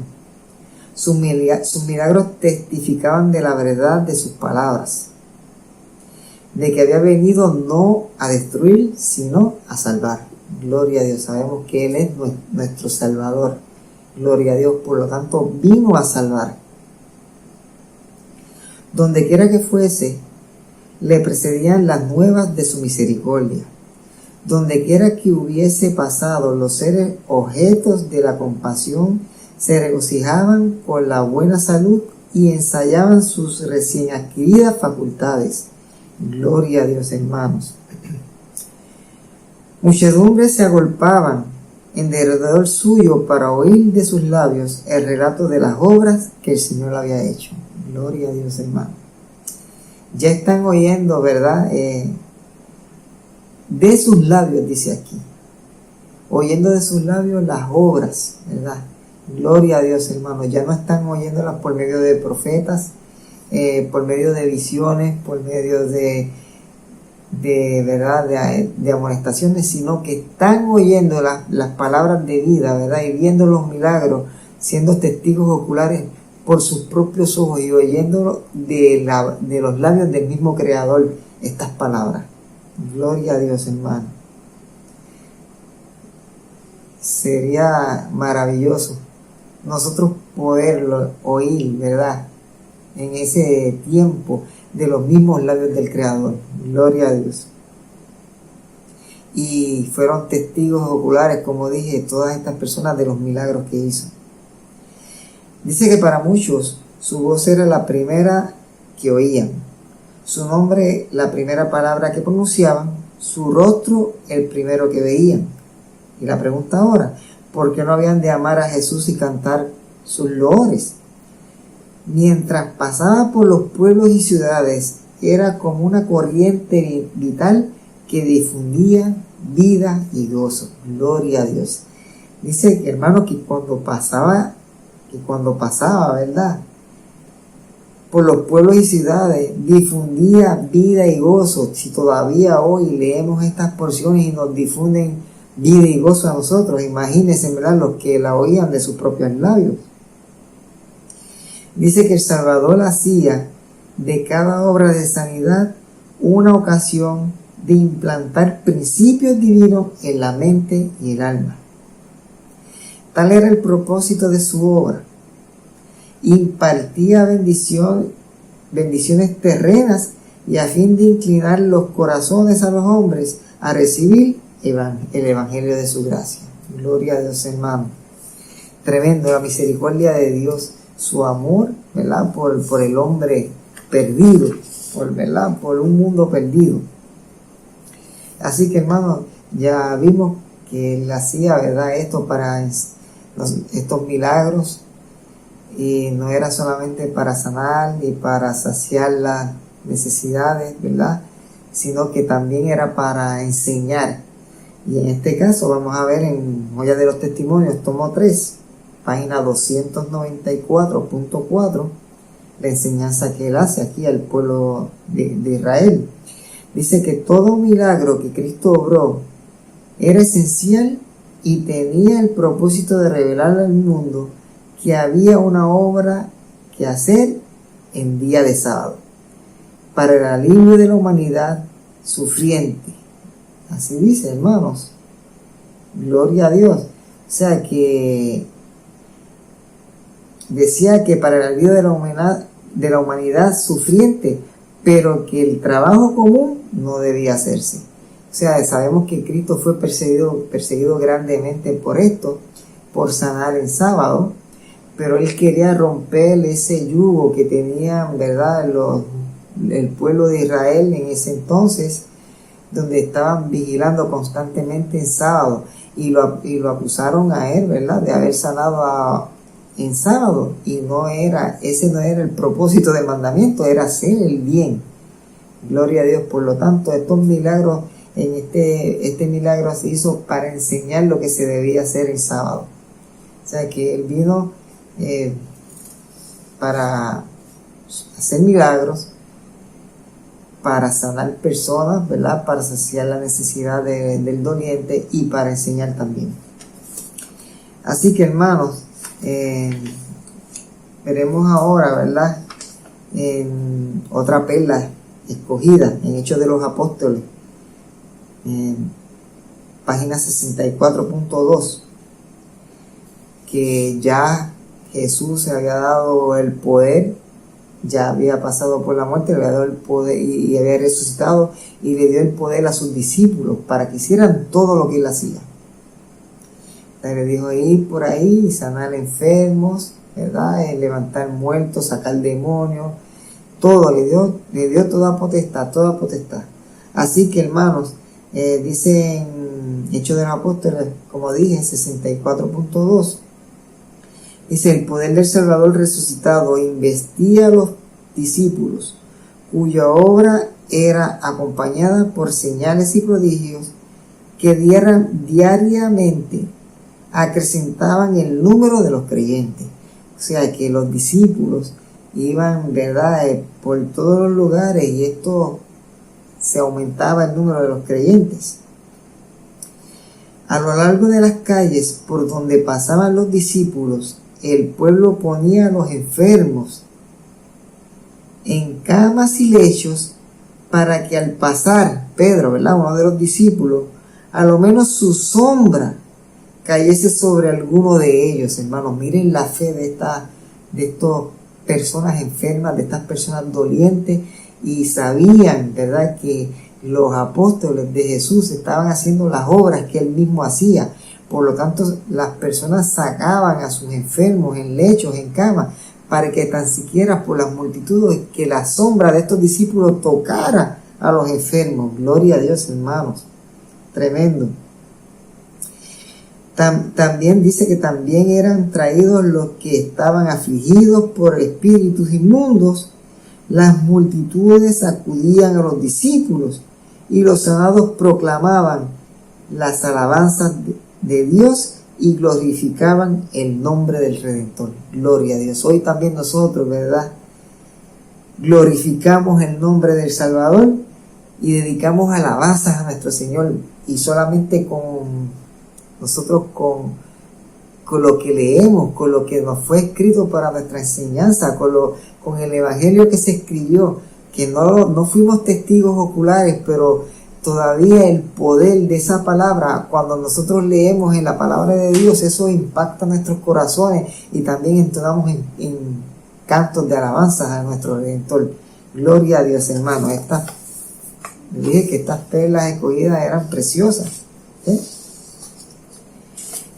Sus milagros testificaban de la verdad de sus palabras, de que había venido no a destruir, sino a salvar. Gloria a Dios, sabemos que Él es nuestro Salvador. Gloria a Dios, por lo tanto, vino a salvar. Donde quiera que fuese, le precedían las nuevas de su misericordia. Donde quiera que hubiese pasado, los seres objetos de la compasión se regocijaban por la buena salud y ensayaban sus recién adquiridas facultades. Gloria a Dios, hermanos. Muchedumbres se agolpaban en derredor suyo para oír de sus labios el relato de las obras que el Señor había hecho. Gloria a Dios, hermano. Ya están oyendo, ¿verdad? De sus labios, dice aquí. Oyendo de sus labios las obras, ¿verdad? Gloria a Dios, hermano. Ya no están oyéndolas por medio de profetas, por medio de visiones, por medio de verdad, de amonestaciones, sino que están oyendo las palabras de vida, ¿verdad? Y viendo los milagros, siendo testigos oculares por sus propios ojos y oyendo de los labios del mismo Creador estas palabras. Gloria a Dios, hermano. Sería maravilloso nosotros poderlo oír, ¿verdad? En ese tiempo de los mismos labios del Creador. Gloria a Dios. Y fueron testigos oculares, como dije, todas estas personas de los milagros que hizo. Dice que para muchos su voz era la primera que oían, su nombre la primera palabra que pronunciaban, su rostro el primero que veían. Y la pregunta ahora, ¿por qué no habían de amar a Jesús y cantar sus loores? Mientras pasaba por los pueblos y ciudades, era como una corriente vital que difundía vida y gozo. Gloria a Dios. Dice, hermano, que cuando pasaba, ¿verdad?, por los pueblos y ciudades, difundía vida y gozo. Si todavía hoy leemos estas porciones y nos difunden vida y gozo a nosotros, imagínense, ¿verdad?, los que la oían de sus propios labios. Dice que el Salvador hacía de cada obra de sanidad una ocasión de implantar principios divinos en la mente y el alma. Tal era el propósito de su obra. Impartía bendiciones terrenas y a fin de inclinar los corazones a los hombres a recibir el evangelio de su gracia. Gloria a Dios, hermano. Tremendo la misericordia de Dios, su amor, ¿verdad?, por el hombre perdido, ¿verdad?, por un mundo perdido. Así que, hermano, ya vimos que él hacía, ¿verdad?, esto para estos milagros, y no era solamente para sanar ni para saciar las necesidades, ¿verdad?, sino que también era para enseñar. Y en este caso vamos a ver en Joya de los Testimonios, tomo 3, página 294.4, la enseñanza que él hace aquí al pueblo de Israel. Dice que todo milagro que Cristo obró era esencial y tenía el propósito de revelar al mundo que había una obra que hacer en día de sábado para el alivio de la humanidad sufriente. Así dice, hermanos. Gloria a Dios. O sea que decía que para el alivio de la humanidad sufriente, pero que el trabajo común no debía hacerse. O sea, sabemos que Cristo fue perseguido grandemente por esto, por sanar en sábado, pero él quería romper ese yugo que tenían, ¿verdad?, el pueblo de Israel en ese entonces, donde estaban vigilando constantemente en sábado, y lo acusaron a él, ¿verdad?, de haber sanado en sábado, y ese no era el propósito del mandamiento, era hacer el bien. Gloria a Dios. Por lo tanto, estos milagros, este milagro se hizo para enseñar lo que se debía hacer en sábado. O sea que él vino para hacer milagros, para sanar personas, ¿verdad?, para saciar la necesidad del doliente y para enseñar también. Así que, hermanos, veremos ahora, ¿verdad?, en otra perla escogida en Hechos de los Apóstoles, página 64.2, que ya Jesús se había dado el poder, ya había pasado por la muerte, le había dado el poder y había resucitado, y le dio el poder a sus discípulos para que hicieran todo lo que él hacía. Le dijo ir por ahí y sanar enfermos, ¿verdad?, levantar muertos, sacar demonios, todo, le dio toda potestad. Así que, hermanos, Dice en Hechos de los Apóstoles, como dije, en 64.2, dice: el poder del Salvador resucitado investía a los discípulos, cuya obra era acompañada por señales y prodigios que diariamente acrecentaban el número de los creyentes. O sea que los discípulos iban, ¿verdad?, por todos los lugares, y esto se aumentaba el número de los creyentes. A lo largo de las calles por donde pasaban los discípulos, el pueblo ponía a los enfermos en camas y lechos para que al pasar Pedro, ¿verdad?, uno de los discípulos, a lo menos su sombra cayese sobre alguno de ellos. Hermanos, miren la fe de estas personas enfermas, de estas personas dolientes, y sabían, ¿verdad?, que los apóstoles de Jesús estaban haciendo las obras que él mismo hacía. Por lo tanto, las personas sacaban a sus enfermos en lechos, en camas, para que tan siquiera por las multitudes, que la sombra de estos discípulos tocara a los enfermos. Gloria a Dios, hermanos. Tremendo. También dice que también eran traídos los que estaban afligidos por espíritus inmundos. Las multitudes acudían a los discípulos y los sanados proclamaban las alabanzas de Dios y glorificaban el nombre del Redentor. Gloria a Dios. Hoy también nosotros, ¿verdad?, glorificamos el nombre del Salvador y dedicamos alabanzas a nuestro Señor, y solamente con lo que leemos, con lo que nos fue escrito para nuestra enseñanza, con el evangelio que se escribió, que no fuimos testigos oculares, pero todavía el poder de esa palabra, cuando nosotros leemos en la palabra de Dios, eso impacta nuestros corazones, y también entonamos en cantos de alabanzas a nuestro Redentor. Gloria a Dios, hermano. Dije que estas perlas escogidas eran preciosas, ¿eh?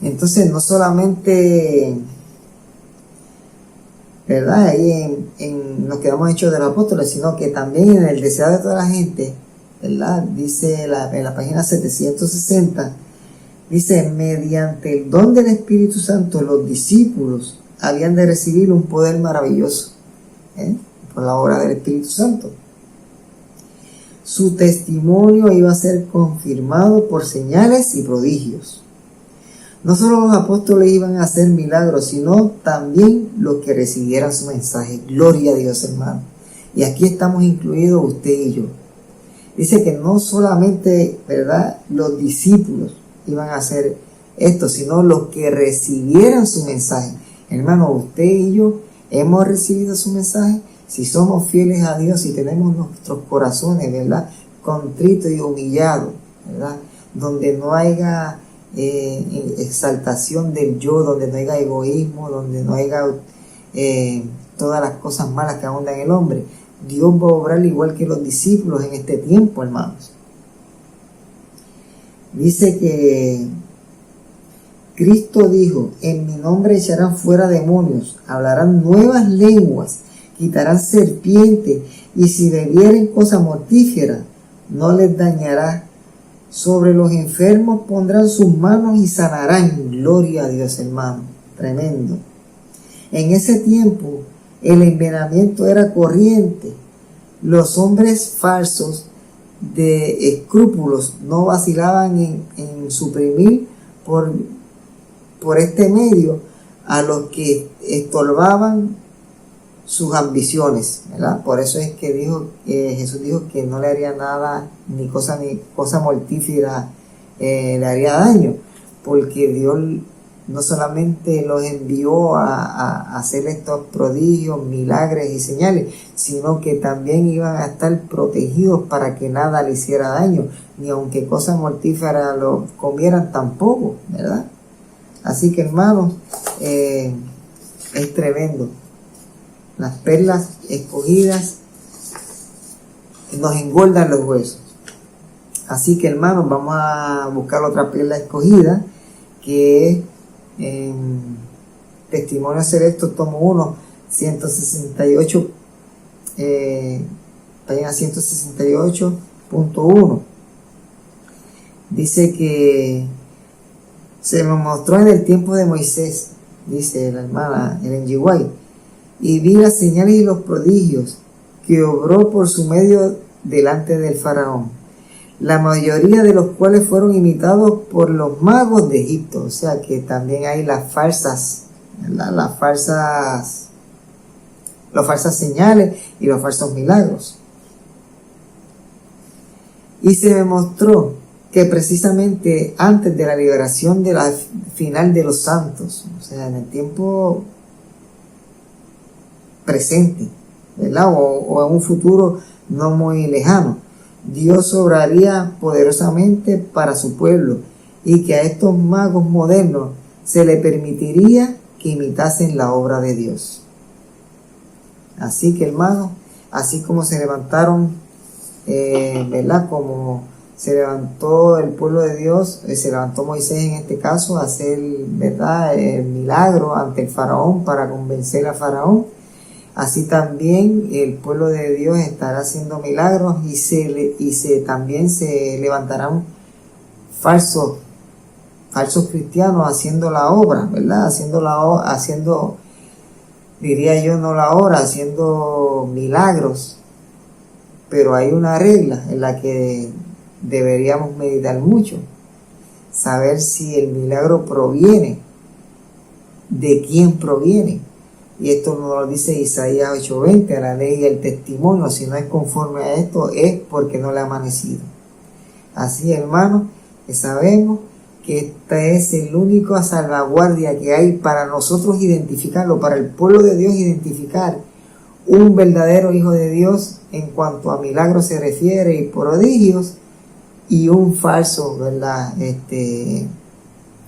Entonces, no solamente, ¿verdad?, ahí en lo que hemos hecho de los apóstoles, sino que también en el deseo de toda la gente, ¿verdad? Dice en la página 760, dice: mediante el don del Espíritu Santo, los discípulos habían de recibir un poder maravilloso, por la obra del Espíritu Santo. Su testimonio iba a ser confirmado por señales y prodigios. No solo los apóstoles iban a hacer milagros, sino también los que recibieran su mensaje. Gloria a Dios, hermano. Y aquí estamos incluidos usted y yo. Dice que no solamente, ¿verdad?, los discípulos iban a hacer esto, sino los que recibieran su mensaje. Hermano, usted y yo hemos recibido su mensaje. Si somos fieles a Dios y tenemos nuestros corazones, ¿verdad?, contritos y humillados, ¿verdad?, donde no haya exaltación del yo, donde no haya egoísmo, donde no haya todas las cosas malas que abundan en el hombre, Dios va a obrar igual que los discípulos en este tiempo, hermanos. Dice que Cristo dijo: en mi nombre echarán fuera demonios, hablarán nuevas lenguas, quitarán serpientes, y si bebieren cosa mortífera, no les dañará. Sobre los enfermos pondrán sus manos y sanarán. Gloria a Dios, hermano. Tremendo. En ese tiempo, el envenenamiento era corriente. Los hombres falsos de escrúpulos no vacilaban en suprimir por este medio a los que estorbaban sus ambiciones, ¿verdad? Por eso es que Jesús dijo que no le haría nada, ni cosa mortífera le haría daño, porque Dios no solamente los envió a hacer estos prodigios, milagros y señales, sino que también iban a estar protegidos para que nada le hiciera daño, ni aunque cosas mortíferas lo comieran tampoco, ¿verdad? Así que, hermanos, es tremendo. Las perlas escogidas nos engordan los huesos. Así que, hermanos, vamos a buscar otra perla escogida, que es Testimonio Selecto, tomo 1, 168, página 168.1. Dice que se me mostró en el tiempo de Moisés, dice la hermana Ellen G. White, y vi las señales y los prodigios que obró por su medio delante del faraón, la mayoría de los cuales fueron imitados por los magos de Egipto. O sea que también hay las falsas, ¿verdad? Las falsas señales y los falsos milagros. Y se me mostró que precisamente antes de la liberación de la final de los santos, o sea, en el tiempo presente, ¿verdad? O en un futuro no muy lejano, Dios obraría poderosamente para su pueblo, y que a estos magos modernos se le permitiría que imitasen la obra de Dios. Así que, hermanos, así como se levantaron, ¿verdad? Como se levantó el pueblo de Dios, se levantó Moisés en este caso a hacer, ¿verdad?, el milagro ante el faraón para convencer al faraón. Así también el pueblo de Dios estará haciendo milagros, y también se levantarán falsos cristianos haciendo la obra, ¿verdad? Haciendo, diría yo, no la obra, haciendo milagros. Pero hay una regla en la que deberíamos meditar mucho: saber si el milagro proviene, de quién proviene. Y esto nos lo dice Isaías 8:20: a la ley y el testimonio, si no es conforme a esto, es porque no le ha amanecido. Así, hermanos, que sabemos que esta es el único salvaguardia que hay para nosotros identificarlo, para el pueblo de Dios identificar un verdadero hijo de Dios en cuanto a milagros se refiere y prodigios, y un falso, ¿verdad?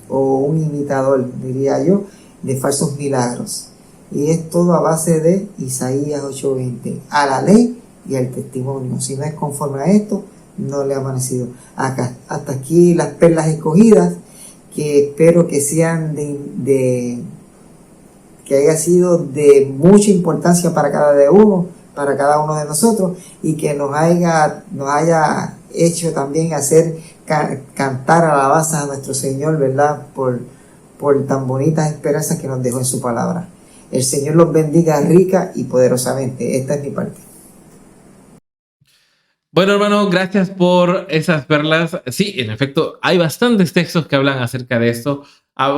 O un imitador, diría yo, de falsos milagros. Y es todo a base de Isaías 8:20: a la ley y al testimonio, si no es conforme a esto, no le ha amanecido. Hasta aquí las perlas escogidas, que espero que sean que haya sido de mucha importancia para cada uno de nosotros, y que nos haya hecho también hacer cantar alabanzas a nuestro Señor, ¿verdad? Por tan bonitas esperanzas que nos dejó en su palabra. El Señor los bendiga rica y poderosamente. Esta es mi parte. Bueno, hermano, gracias por esas perlas. Sí, en efecto, hay bastantes textos que hablan acerca de esto.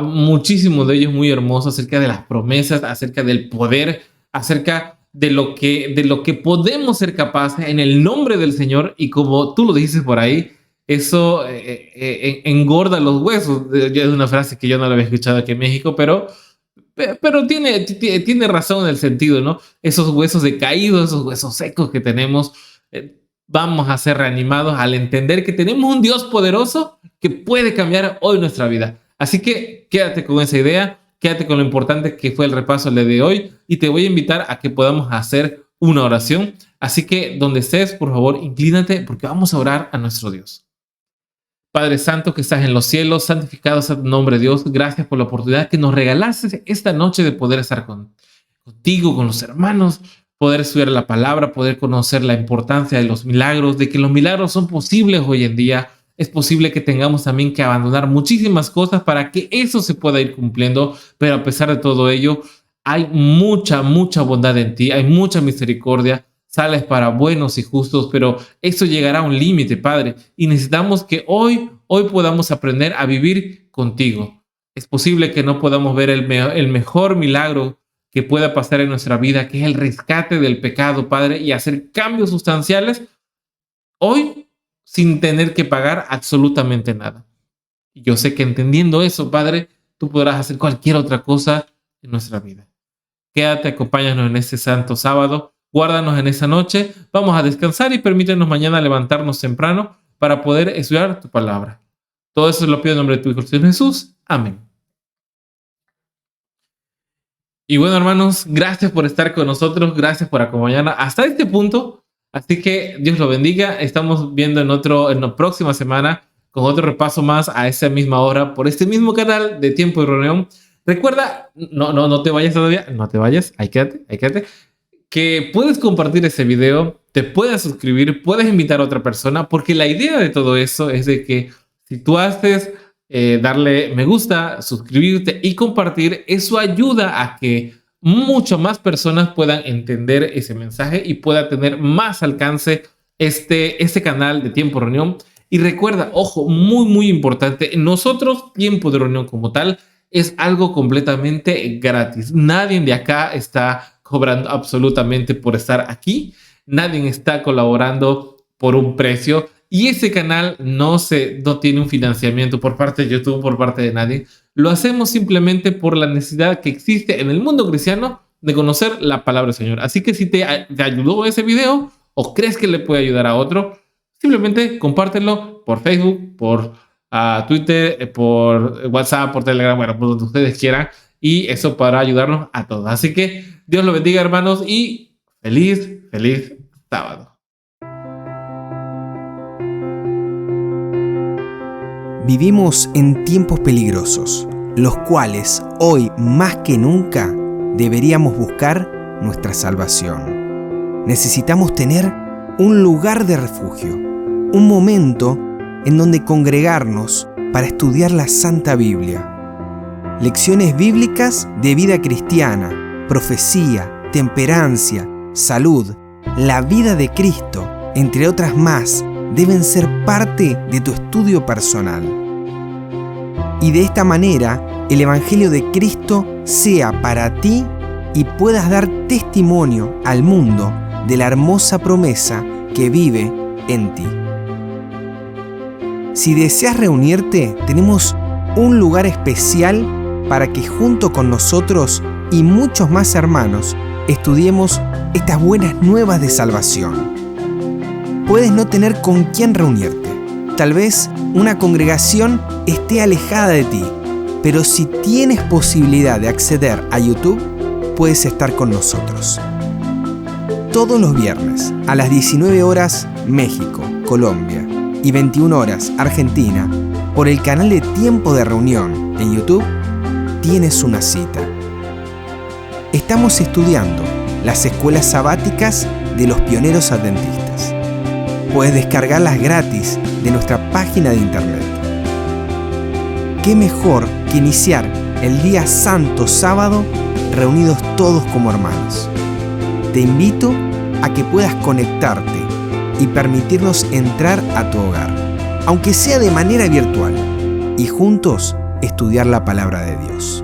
Muchísimos de ellos muy hermosos, acerca de las promesas, acerca del poder, acerca de lo que podemos ser capaces en el nombre del Señor. Y como tú lo dices por ahí, eso engorda los huesos. Es una frase que yo no la había escuchado aquí en México, pero tiene razón en el sentido, ¿no? Esos huesos decaídos, esos huesos secos que tenemos, vamos a ser reanimados al entender que tenemos un Dios poderoso que puede cambiar hoy nuestra vida. Así que quédate con esa idea, quédate con lo importante que fue el repaso el día de hoy, y te voy a invitar a que podamos hacer una oración. Así que donde estés, por favor, inclínate, porque vamos a orar a nuestro Dios. Padre Santo que estás en los cielos, santificado sea tu nombre, Dios. Gracias por la oportunidad que nos regalaste esta noche de poder estar contigo, con los hermanos, poder estudiar la palabra, poder conocer la importancia de los milagros, de que los milagros son posibles hoy en día. Es posible que tengamos también que abandonar muchísimas cosas para que eso se pueda ir cumpliendo, pero a pesar de todo ello, hay mucha bondad en ti, hay mucha misericordia. Sales para buenos y justos, pero eso llegará a un límite, Padre, y necesitamos que hoy podamos aprender a vivir contigo. Es posible que no podamos ver el mejor milagro que pueda pasar en nuestra vida, que es el rescate del pecado, Padre, y hacer cambios sustanciales hoy sin tener que pagar absolutamente nada. Y yo sé que entendiendo eso, Padre, tú podrás hacer cualquier otra cosa en nuestra vida. Quédate, acompáñanos en este santo sábado. Guárdanos en esa noche, vamos a descansar y permítenos mañana levantarnos temprano para poder estudiar tu palabra. Todo eso lo pido en nombre de tu Hijo Jesús. Amén. Y bueno, hermanos, gracias por estar con nosotros, gracias por acompañarnos hasta este punto. Así que Dios lo bendiga. Estamos viendo en la próxima semana con otro repaso más a esa misma hora por este mismo canal de Tiempo de Reunión. Recuerda, no te vayas todavía, no te vayas, ahí quédate. Que puedes compartir ese video, te puedes suscribir, puedes invitar a otra persona, porque la idea de todo eso es de que Si tú haces darle me gusta, suscribirte y compartir, eso ayuda a que muchas más personas puedan entender ese mensaje y pueda tener más alcance este canal de Tiempo de Reunión. Y recuerda, ojo, muy importante, nosotros Tiempo de Reunión como tal es algo completamente gratis. Nadie de acá está cobrando absolutamente por estar aquí. Nadie está colaborando por un precio. Y ese canal no tiene un financiamiento por parte de YouTube, por parte de nadie. Lo hacemos simplemente por la necesidad que existe en el mundo cristiano de conocer la palabra del Señor. Así que si te ayudó ese video o crees que le puede ayudar a otro, simplemente compártelo por Facebook, por Twitter, por WhatsApp, por Telegram, bueno, por donde ustedes quieran. Y eso para ayudarnos a todos. Así que Dios los bendiga, hermanos, y feliz sábado. Vivimos en tiempos peligrosos, los cuales hoy más que nunca deberíamos buscar nuestra salvación. Necesitamos tener un lugar de refugio, un momento en donde congregarnos para estudiar la Santa Biblia. Lecciones bíblicas de vida cristiana, profecía, temperancia, salud, la vida de Cristo, entre otras más, deben ser parte de tu estudio personal. Y de esta manera, el Evangelio de Cristo sea para ti y puedas dar testimonio al mundo de la hermosa promesa que vive en ti. Si deseas reunirte, tenemos un lugar especial para que junto con nosotros y muchos más hermanos estudiemos estas buenas nuevas de salvación. Puedes no tener con quién reunirte. Tal vez una congregación esté alejada de ti, pero si tienes posibilidad de acceder a YouTube, puedes estar con nosotros. Todos los viernes a las 19 horas México, Colombia y 21 horas Argentina, por el canal de Tiempo de Reunión en YouTube, tienes una cita. Estamos estudiando las escuelas sabáticas de los pioneros adventistas. Puedes descargarlas gratis de nuestra página de internet. ¿Qué mejor que iniciar el día santo sábado reunidos todos como hermanos? Te invito a que puedas conectarte y permitirnos entrar a tu hogar, aunque sea de manera virtual, y juntos estudiar la palabra de Dios.